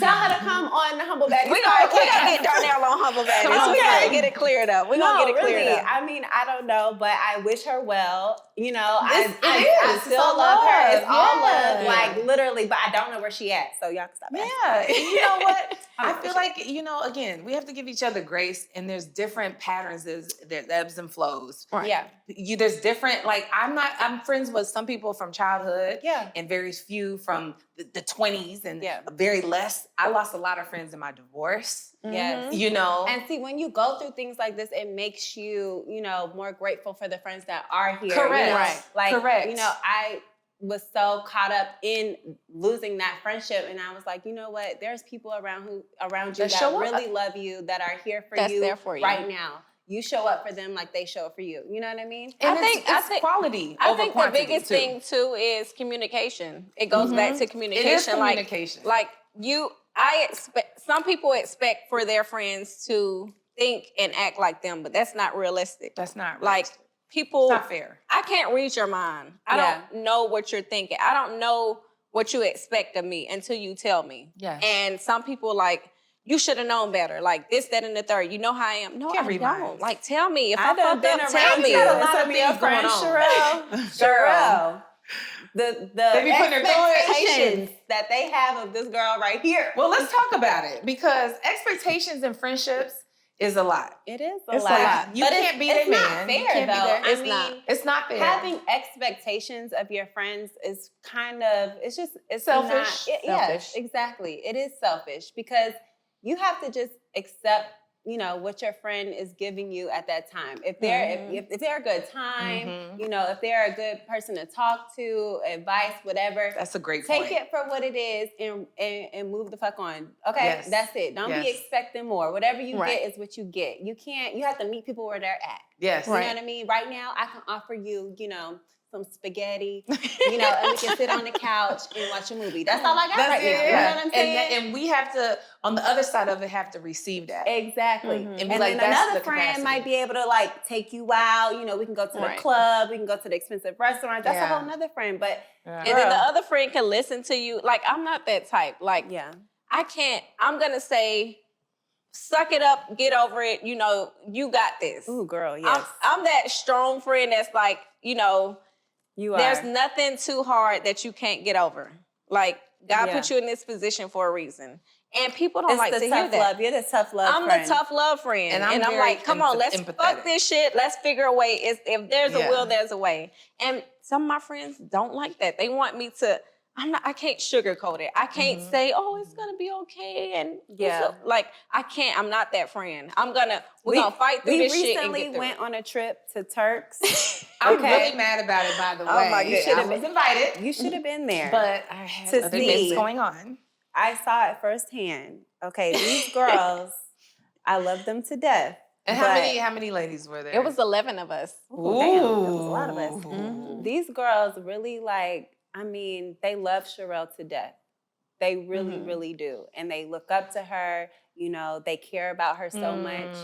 Tell her to come on the Humble Baddies We gonna podcast. get Darnell on Humble Baddies. Come on, We gotta girl. get it cleared up. We gonna get it cleared really. up. I mean, I don't know, but I wish her well. You know, I It is. still It's all love her. It's love. all Yeah. love, like, literally. But I don't know where she at, so y'all can stop asking. Yeah, and you know what? I feel like, you know, again, we have to give each other grace, and there's different patterns, there's ebbs and flows. Right. Yeah. There's different, like, I'm friends with some people from childhood, Yeah. and very few from the 20s, and Yeah. very less. I lost a lot of friends in my divorce, Yes. you know. And see, when you go through things like this, it makes you, you know, more grateful for the friends that are here. Correct. You know? Right. Like, Correct. you know, I was so caught up in losing that friendship, and I was like, you know what? There's people around you that show up. really love you, that are here for That's you there for you. right now. You show up for them like they show up for you. You know what I mean? And I think quality I over think the quantity, biggest too. thing too is communication. It goes back to communication. It is communication. Like I expect, some people expect for their friends to think and act like them, but that's not realistic. That's not Like, realistic. people, It's not fair. I can't read your mind. I don't know what you're thinking. I don't know what you expect of me until you tell me. Yes. And some people, like, you should have known better. Like, this, that, and the third. You know how I am. No, Can't I read don't. minds. Like, tell me. If I I done fucked been up, around tell me. you. A lot Some of of your things going friends, on. Sharelle. The They be putting their expectations that they have of this girl right here. Well, let's talk about it, because expectations in friendships is a lot. It is It's a lot. You But can't be it's their not man. You fair, can't be though. their- I It's mean, not. It's not fair. having expectations of your friends is kind of, it's Selfish. Not, yeah, Selfish. exactly. It is selfish, because you have to just accept, you know, what your friend is giving you at that time. If they're if they're a good time, you know, if they're a good person to talk to, advice, whatever. That's a great Take point. it for what it is and move the fuck on. Okay, Yes. that's it. Don't be Yes. expecting more. Whatever you Right. get is what you get. You have to meet people where they're at. Yes. You know what I mean? Right now, I can offer you, you know, some spaghetti, you know, and we can sit on the couch and watch a movie. That's all I got right now. You know what I'm saying? And we have to, on the other side of it, have to receive that. Exactly. And, And be like, then that's another the friend capacity. might be able to like take you out. You know, we can go to the club, we can go to the expensive restaurant. That's a whole nother friend. But and then the other friend can listen to you. Like, I'm not that type. Like, I can't, I'm gonna say, suck it up, get over it, you know, you got this. Ooh, girl, yes. I'm that strong friend that's like, you know, there's nothing too hard that you can't get over. Like, God put you in this position for a reason. And people don't like to hear that. Love. You're the tough love friend. I'm the tough love friend. And I'm like, come on, let's fuck this shit. Let's figure a way. If there's a will, there's a way. And some of my friends don't like that. They want me to, I can't sugarcoat it. I can't say, oh, it's gonna be okay. And like, I can't, I'm not that friend. We're gonna fight through this shit and get through. We recently went on a trip to Turks. I'm really mad about it, by the way. Oh my goodness. I was invited. You should have been there. But I had other things going on. I saw it firsthand. Okay, these girls, I love them to death. And how many ladies were there? It was 11 of us. Ooh, damn, that was a lot of us. These girls really they love Sharelle to death. They really, really do. And they look up to her. You know, they care about her so much,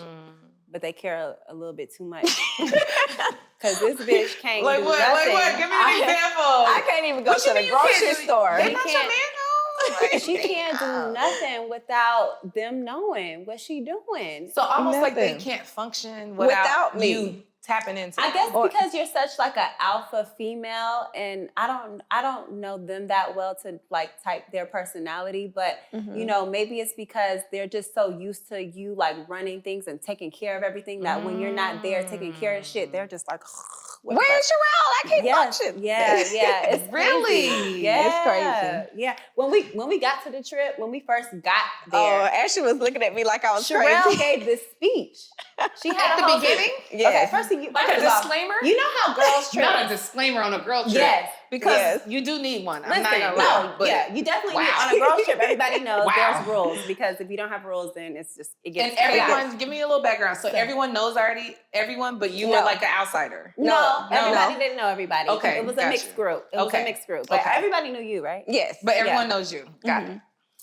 but they care a little bit too much. Because this bitch can't do nothing. Like what? Give me an example. I can't even go to the grocery store. They not your man, though? She can't do nothing without them knowing what she doing. So almost like they can't function without me. You tapping into. I guess because you're such like an alpha female, and I don't know them that well to like type their personality, but you know, maybe it's because they're just so used to you like running things and taking care of everything that when you're not there taking care of shit, they're just like, where's Sharelle? I can't function. Yeah, it's really, crazy. Yeah, it's crazy. Yeah, when we got to the trip, when we first got there, Ashley was looking at me like I was Sharelle crazy. gave this speech. She had at the beginning. Yeah. Okay, first thing like a disclaimer. You know how girls trip. Not a disclaimer on a girl trip. Yes, because you do need one. I'm not gonna lie. Yeah, you definitely need on a girl trip. Everybody knows there's rules, because if you don't have rules, then it gets. And everyone, give me a little background. So everyone knows already everyone, but you were like an outsider. No, everybody didn't know everybody. Okay, it was a mixed group. It was a mixed group, but everybody knew you, right? Yes, but everyone knows you. Got it.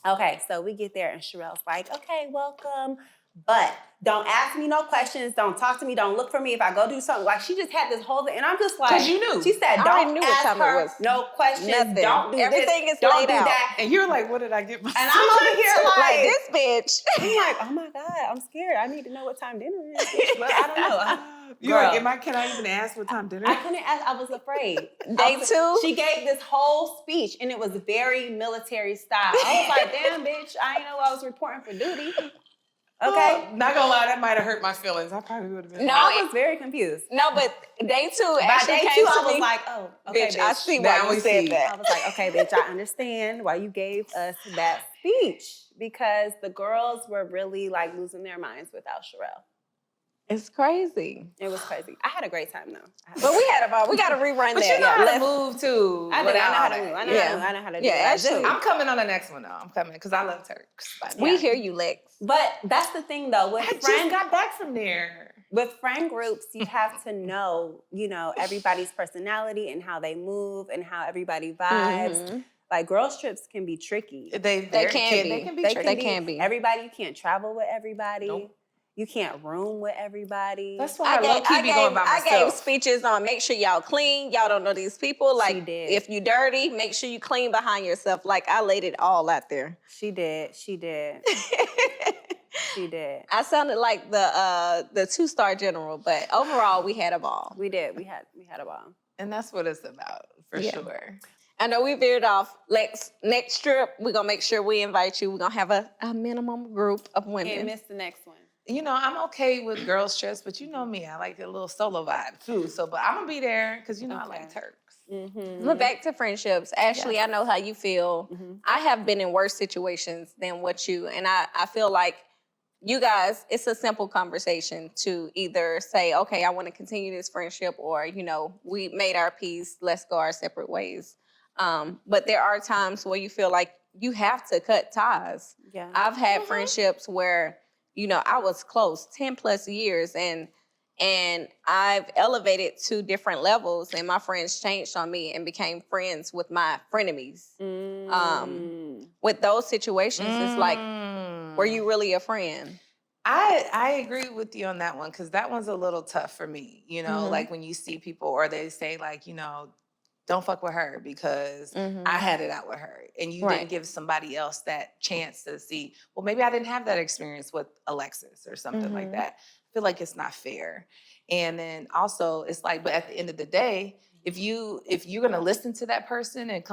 Okay, so we get there and Sharelle's like, okay, welcome. But don't ask me no questions. Don't talk to me. Don't look for me if I go do something. Like, she just had this whole thing. And I'm just like, because you knew. She said, don't ask her no questions. Nothing. Don't do Everything this. is Don't laid do out. that. And you're like, what did I get myself? And I'm over here like this bitch. I'm like, oh my God, I'm scared. I need to know what time dinner is. But I don't know. You're like, can I even ask what time dinner is? I couldn't ask. I was afraid. Day two? She gave this whole speech, and it was very military style. I was like, damn, bitch, I didn't know I was reporting for duty. Okay. Not gonna lie, that might have hurt my feelings. I probably would have been. No, I was very confused. No, but day two, by day two, I was me, like, oh, okay, bitch. I see why you said that. I was like, okay, bitch, I understand why you gave us that speech, because the girls were really like losing their minds without Sharelle. It's crazy. It was crazy. I had a great time though. But we had a ball. We got to rerun but that. you know how to move too. I know how to move. I know how to do that. Actually, I'm coming on the next one though. I'm coming because I love Turks. We hear you, Lex. But that's the thing though. With just got back from there. With friend groups, you have to know, everybody's personality and how they move and how everybody vibes. Mm-hmm. Like, girls trips can be tricky. They can be. Everybody, you can't travel with everybody. Nope. You can't room with everybody. That's why I be going by myself. I gave speeches on make sure y'all clean. Y'all don't know these people. Like, if you dirty, make sure you clean behind yourself. Like, I laid it all out there. She did. She did. I sounded like the 2-star general, but overall, we had a ball. We did. We had a ball. And that's what it's about, for sure. I know we veered off. Next trip, we're going to make sure we invite you. We're going to have a minimum group of women. Can't miss the next one. I'm okay with girls trips, but you know me, I like a little solo vibe too. So, but I'm gonna be there because I like Turks. Mm-hmm. But back to friendships, Ashley, I know how you feel. Mm-hmm. I have been in worse situations than what you, and I feel like you guys, it's a simple conversation to either say, okay, I want to continue this friendship, or we made our peace, let's go our separate ways. But there are times where you feel like you have to cut ties. Yeah, I've had friendships where I was close 10 plus years, and And I've elevated to different levels, and my friends changed on me and became friends with my frenemies. With those situations, it's like, were you really a friend? I agree with you on that one, because that one's a little tough for me. You know, like when you see people or they say like, you know, don't fuck with her because I had it out with her, and you didn't give somebody else that chance to see, well, maybe I didn't have that experience with Alexis or something like that. I feel like it's not fair. And then also it's like, but at the end of the day, if you're gonna listen to that person and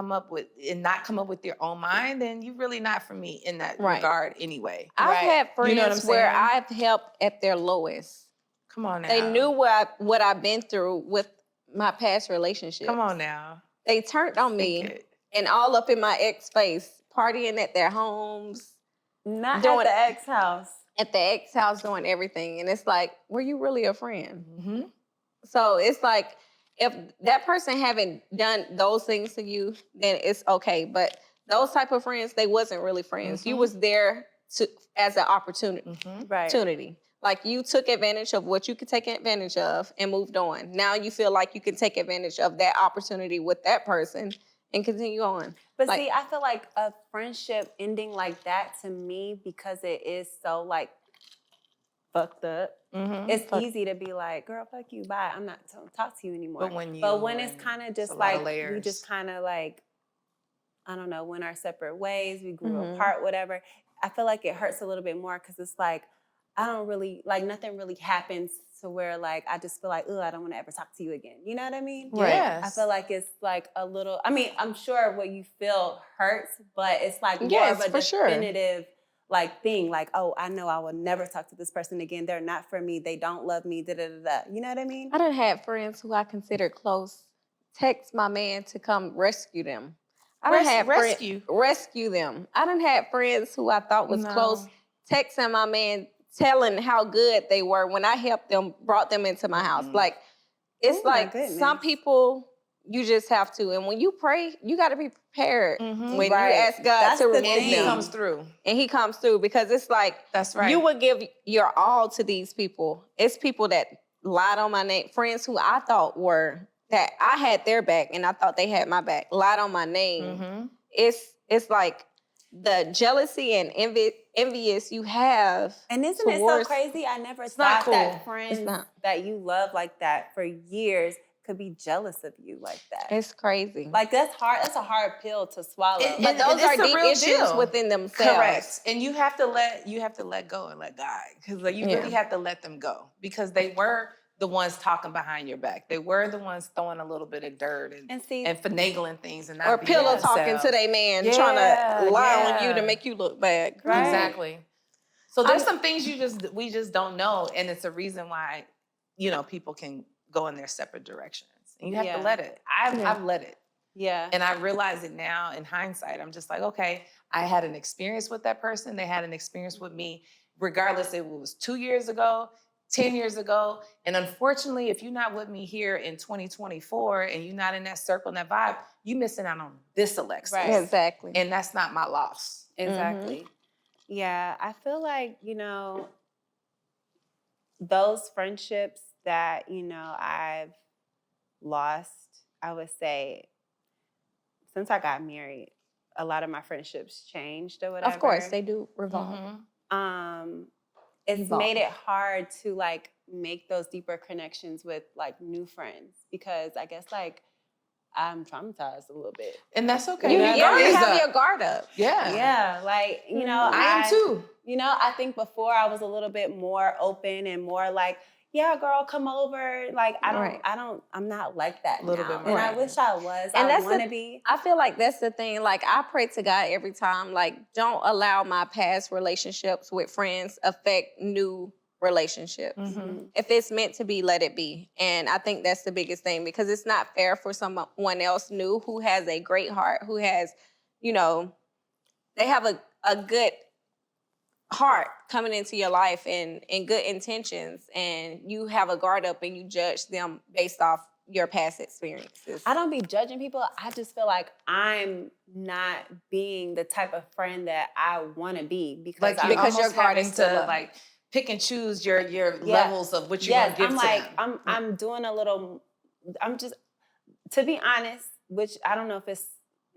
not come up with your own mind, then you're really not for me in that regard anyway. I've had friends You know what I'm where saying? I've helped at their lowest. Come on now. They knew what I've been through with my past relationships. Come on now. They turned on me and all up in my ex face, partying at their homes. Not at the ex house. At the ex house doing everything. And it's like, were you really a friend? Mm-hmm. So it's like, if that person haven't done those things to you, then it's okay. But those type of friends, they wasn't really friends. You was there as an opportunity. Like you took advantage of what you could take advantage of and moved on. Now you feel like you can take advantage of that opportunity with that person and continue on. But see, I feel like a friendship ending like that, to me, because it is so like fucked up, it's easy to be like, girl, fuck you, bye. I'm not going to talk to you anymore. But when it's kind of just like, we just kind of like, I don't know, went our separate ways, we grew apart, whatever, I feel like it hurts a little bit more because it's like, I don't really, like nothing really happens to where like, I just feel like, I don't want to ever talk to you again. You know what I mean? Right. Yes. I feel like it's like a little, I mean, I'm sure what you feel hurts, but it's like more of a definitive like thing. Like, oh, I know I will never talk to this person again. They're not for me. They don't love me, da-da-da-da. You know what I mean? I done had friends who I consider close text my man to come rescue them. I done had rescue them. I done had friends who I thought was close texting my man telling how good they were when I helped them, brought them into my house. Like, it's like some people, you just have to. And when you pray, you got to be prepared when you ask God to remove them. And he comes through. And he comes through because it's like, you would give your all to these people. It's people that lied on my name, friends who I thought were, that I had their back and I thought they had my back, lied on my name. It's like the jealousy and envious you have. And isn't it so crazy? I never thought that friends that you love like that for years could be jealous of you like that. It's crazy. Like that's hard. That's a hard pill to swallow. But those are deep issues within themselves. Correct. And you have to let go and let God, because like you really have to let them go, because they were the ones talking behind your back. They were the ones throwing a little bit of dirt and finagling things and not or pillow talking to their man, trying to lie on you to make you look bad. Right. Exactly. So there's some things we just don't know, and it's a reason why, people can go in their separate directions. And you have to let it. I've let it. Yeah. And I realize it now in hindsight. I'm just like, okay, I had an experience with that person. They had an experience with me, regardless if it was 2 years ago, 10 years ago. And unfortunately, if you're not with me here in 2024 and you're not in that circle and that vibe, you're missing out on this, Alexis. Right. Exactly. And that's not my loss. Exactly. Yeah. I feel like, those friendships that, I've lost, I would say, since I got married, a lot of my friendships changed or whatever. Of course, they do revolve. It's made it hard to like make those deeper connections with like new friends, because I guess like I'm traumatized a little bit. And that's okay. You have your guard up. Yeah. Yeah. Like, I am too. I think before I was a little bit more open and more like, yeah, girl, come over. Like, I'm not like that a little now. bit more. And I wish I was. And I want to be. I feel like that's the thing. Like, I pray to God every time, like, don't allow my past relationships with friends affect new relationships. If it's meant to be, let it be. And I think that's the biggest thing, because it's not fair for someone else new who has a great heart, who has, they have a good heart coming into your life and good intentions, and you have a guard up and you judge them based off your past experiences. I don't be judging people. I just feel like I'm not being the type of friend that I want to be, because your guard is to like pick and choose your levels of what you're gonna give I'm to like, them. I'm doing a little, I'm just, to be honest, which I don't know if it's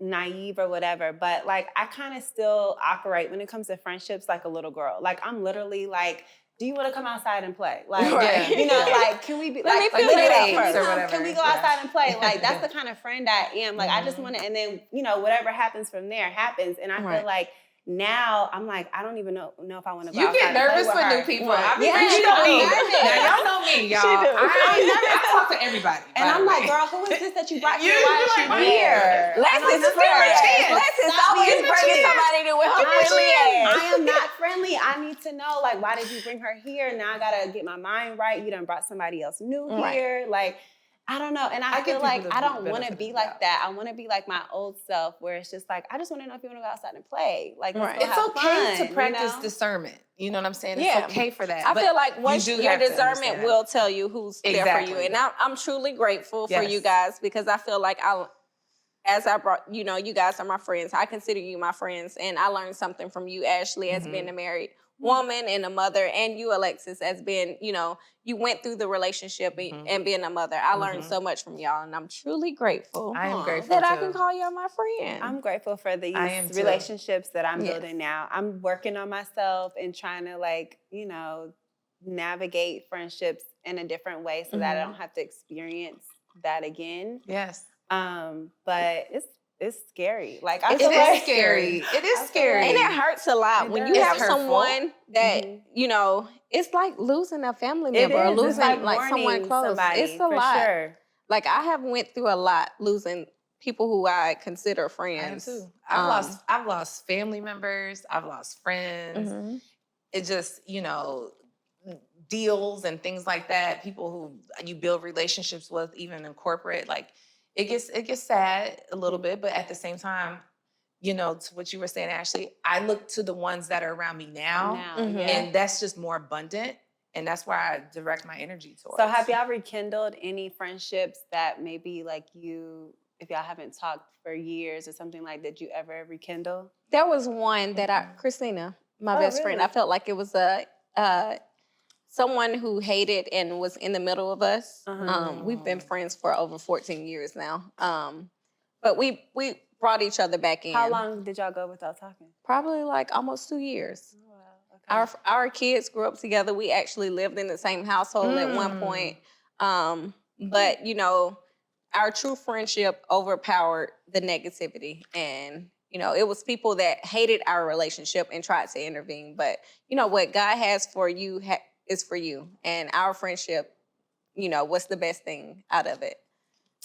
naive or whatever, but like I kind of still operate when it comes to friendships like a little girl. Like I'm literally like, do you want to come outside and play? Like, Right. you know, like, can we be Let like, me feel literally, that can out we first. can we go outside and play? Like, that's the kind of friend I am. Like, I just want to, and then, you know, whatever happens from there happens. And I feel like now I'm like, I don't even know if I want to go outside. You get nervous and play with with new her. people. Right. I mean, Yeah, you know me. nervous. Now y'all know me, y'all. She do. I talk to everybody. And by I'm the like, way. girl, who is this that you brought You here? Why is she like, here? Lex And I'm is just friendly. like, Lex is stop always being bringing friendly. somebody to with her friendly ass. I am not friendly. I need to know, like, why did you bring her here? Now I gotta get my mind right. You done brought somebody else new here. Like, I don't know. And I feel like I don't want to be like that. I want to be like my old self where it's just like, I just want to know if you want to go outside and play. Like, let's go It's have okay fun, to practice you know? discernment. You know what I'm saying? Yeah. It's okay for that. I but feel like once you do your have to discernment understand. will tell you who's there for you. Exactly. And I'm truly grateful for you Yes. guys because I feel like as I brought, you know, you guys are my friends. I consider you my friends. And I learned something from you, Ashley, as being a married woman and a mother, and you, Alexis, as being, you know, you went through the relationship and being a mother. I learned so much from y'all, and I'm truly grateful. I am grateful that too. I can call y'all my friend. I'm grateful for these I am too. relationships that I'm Yes. building now. I'm working on myself and trying to, like, you know, navigate friendships in a different way so that I don't have to experience that again. Yes. But it's scary. Like It feel like is scary. It is scary. And it hurts a lot It when does. you It's have hurtful. someone that, you know, it's like losing a family It member or is. It's losing like someone mourning close. somebody, It's a for lot. sure. Like I have went through a lot losing people who I consider I am friends. too. I've lost family members. I've lost friends. It just, you know, deals and things like that. People who you build relationships with, even in corporate, like it gets sad a little bit, but at the same time, you know, to what you were saying, Ashley, I look to the ones that are around me now. And that's just more abundant. And that's where I direct my energy towards. So have y'all rekindled any friendships that maybe like you, if y'all haven't talked for years or something like, did you ever rekindle? There was one that Christina, my best friend, I really? felt like it was someone who hated and was in the middle of us. We've been friends for over 14 years now. But we brought each other back in. How long did y'all go without talking? Probably like almost 2 years. Oh, wow. Okay. Our kids grew up together. We actually lived in the same household at one point. But, you know, our true friendship overpowered the negativity. And, you know, it was people that hated our relationship and tried to intervene. But, you know, what God has for you is for you. And our friendship, you know, was the best thing out of it.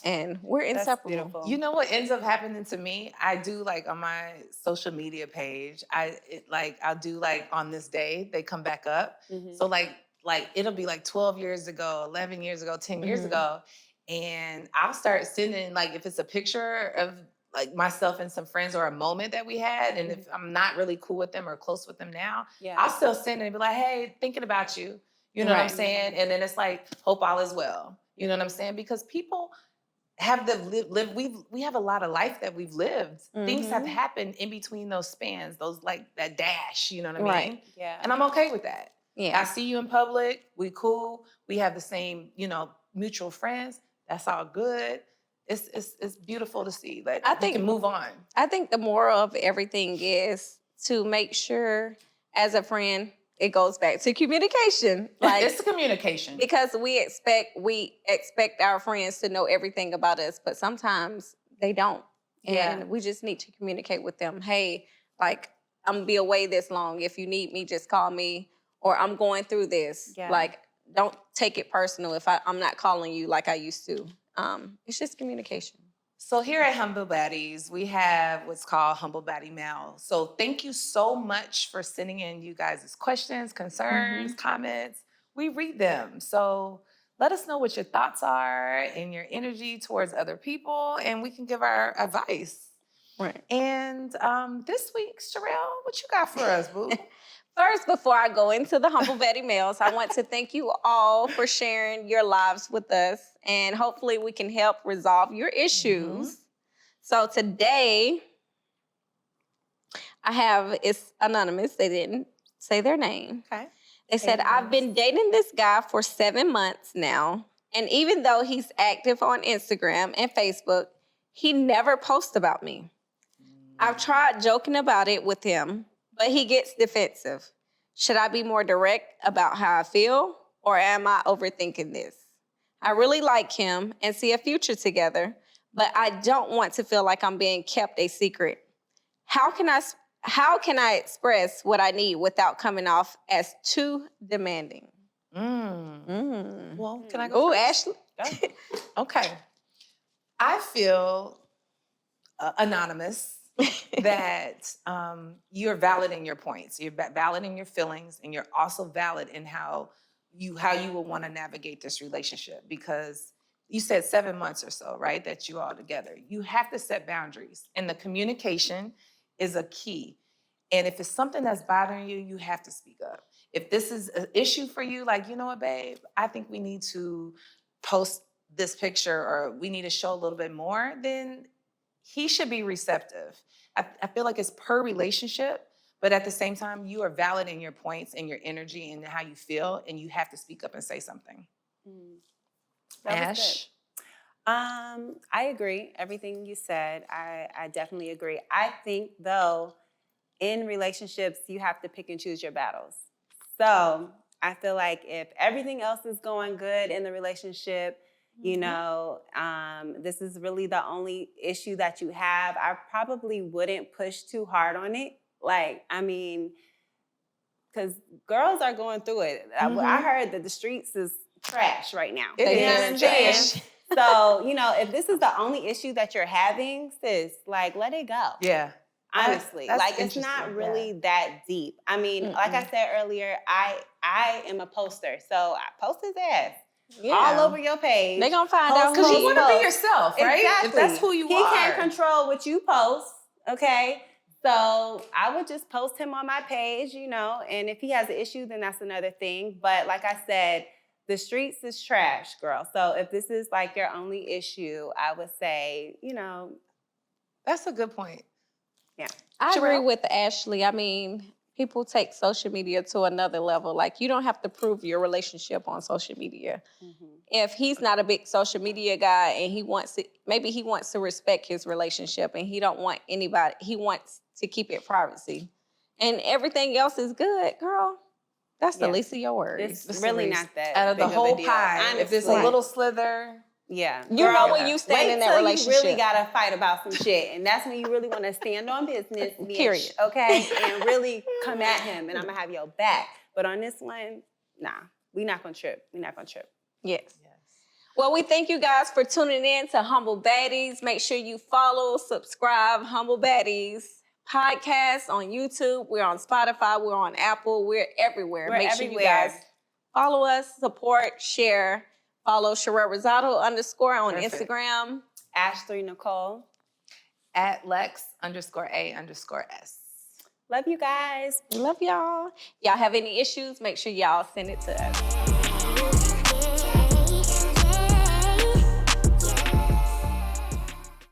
And we're That's inseparable. beautiful. You know what ends up happening to me? I do like on my social media page, I'll do like on this day, they come back up. So like it'll be like 12 years ago, 11 years ago, 10 years ago. And I'll start sending, like, if it's a picture of like myself and some friends or a moment that we had, and if I'm not really cool with them or close with them now, I'll still send it and be like, hey, thinking about you. You know what I'm saying? And then it's like, hope all is well. You know what I'm saying? Because people have we have a lot of life that we've lived. Things have happened in between those spans, those like that dash, you know what I mean? Yeah. And I'm okay with that. Yeah. I see you in public, we cool, we have the same, you know, mutual friends. That's all good. It's beautiful to see that I think we can move on. I think the moral of everything is to make sure as a friend, it goes back to communication. Like it's communication. Because we expect our friends to know everything about us, but sometimes they don't. And we just need to communicate with them. Hey, like, I'm gonna be away this long. If you need me, just call me. Or I'm going through this. Yeah. Like, don't take it personal if I'm not calling you like I used to. It's just communication. So here at Humble Baddies, we have what's called Humble Baddie Mail. So thank you so much for sending in you guys' questions, concerns, comments. We read them. So let us know what your thoughts are and your energy towards other people, and we can give our advice. Right. And this week, Sharelle, what you got for us, boo? First, before I go into the Humble Baddie Mails, I want to thank you all for sharing your lives with us, and hopefully we can help resolve your issues. So today, it's anonymous. They didn't say their name. Okay. They said, I've been dating this guy for 7 months now. And even though he's active on Instagram and Facebook, he never posts about me. I've tried joking about it with him, but he gets defensive. Should I be more direct about how I feel, or am I overthinking this? I really like him and see a future together, but I don't want to feel like I'm being kept a secret. How can I express what I need without coming off as too demanding? Well, can I go Oh, first? Ashley. Okay. I feel anonymous that you're valid in your points. You're valid in your feelings, and you're also valid in how you will want to navigate this relationship, because you said 7 months or so, right, that you all together. You have to set boundaries, and the communication is a key. And if it's something that's bothering you, you have to speak up. If this is an issue for you, like, you know what, babe, I think we need to post this picture, or we need to show a little bit more, then he should be receptive. I feel like it's per relationship, but at the same time, you are valid in your points and your energy and how you feel, and you have to speak up and say something. Ash? I agree. Everything you said, I definitely agree. I think, though, in relationships, you have to pick and choose your battles. So I feel like if everything else is going good in the relationship, you know, this is really the only issue that you have, I probably wouldn't push too hard on it. Like, I mean, because girls are going through it. I heard that the streets is trash right now. It You know is what I'm trash. saying? So, you know, if this is the only issue that you're having, sis, like, let it go. Yeah. Honestly, That's like, it's not interesting, really that deep. I mean, like I said earlier, I am a poster, so I post his ass all over your page. They're going to find out Because who you he want to is. be yourself, right? Exactly. If that's who you he are. He can't control what you post, okay? So I would just post him on my page, you know, and if he has an issue, then that's another thing. But like I said, the streets is trash, girl. So if this is like your only issue, I would say, you know. That's a good point. Yeah. I agree Sharelle? with Ashley. I mean, people take social media to another level. Like, you don't have to prove your relationship on social media. If he's not a big social media guy and maybe he wants to respect his relationship and he don't want anybody, he wants to keep it privacy. And everything else is good, girl. That's the least of your worries. It's really not that Out of the big whole a deal. pie, if there's a Honestly. little slither. Yeah. You know when you stand wait in that till relationship. you really gotta fight about some shit, and that's when you really want to stand on business, bitch, Period. okay, and really come at him, and I'm gonna have your back. But on this one, nah, we not gonna trip. We not gonna trip. Yes. Well, we thank you guys for tuning in to Humble Baddies. Make sure you follow, subscribe, Humble Baddies podcast on YouTube. We're on Spotify. We're on Apple. We're everywhere. We're Make everywhere. sure you guys follow us, support, share. Follow Sharelle Rosado _ on Perfect. Instagram. Ashley Nicole. At Lex_A_S. Love you guys. Love y'all. Y'all have any issues, make sure y'all send it to us.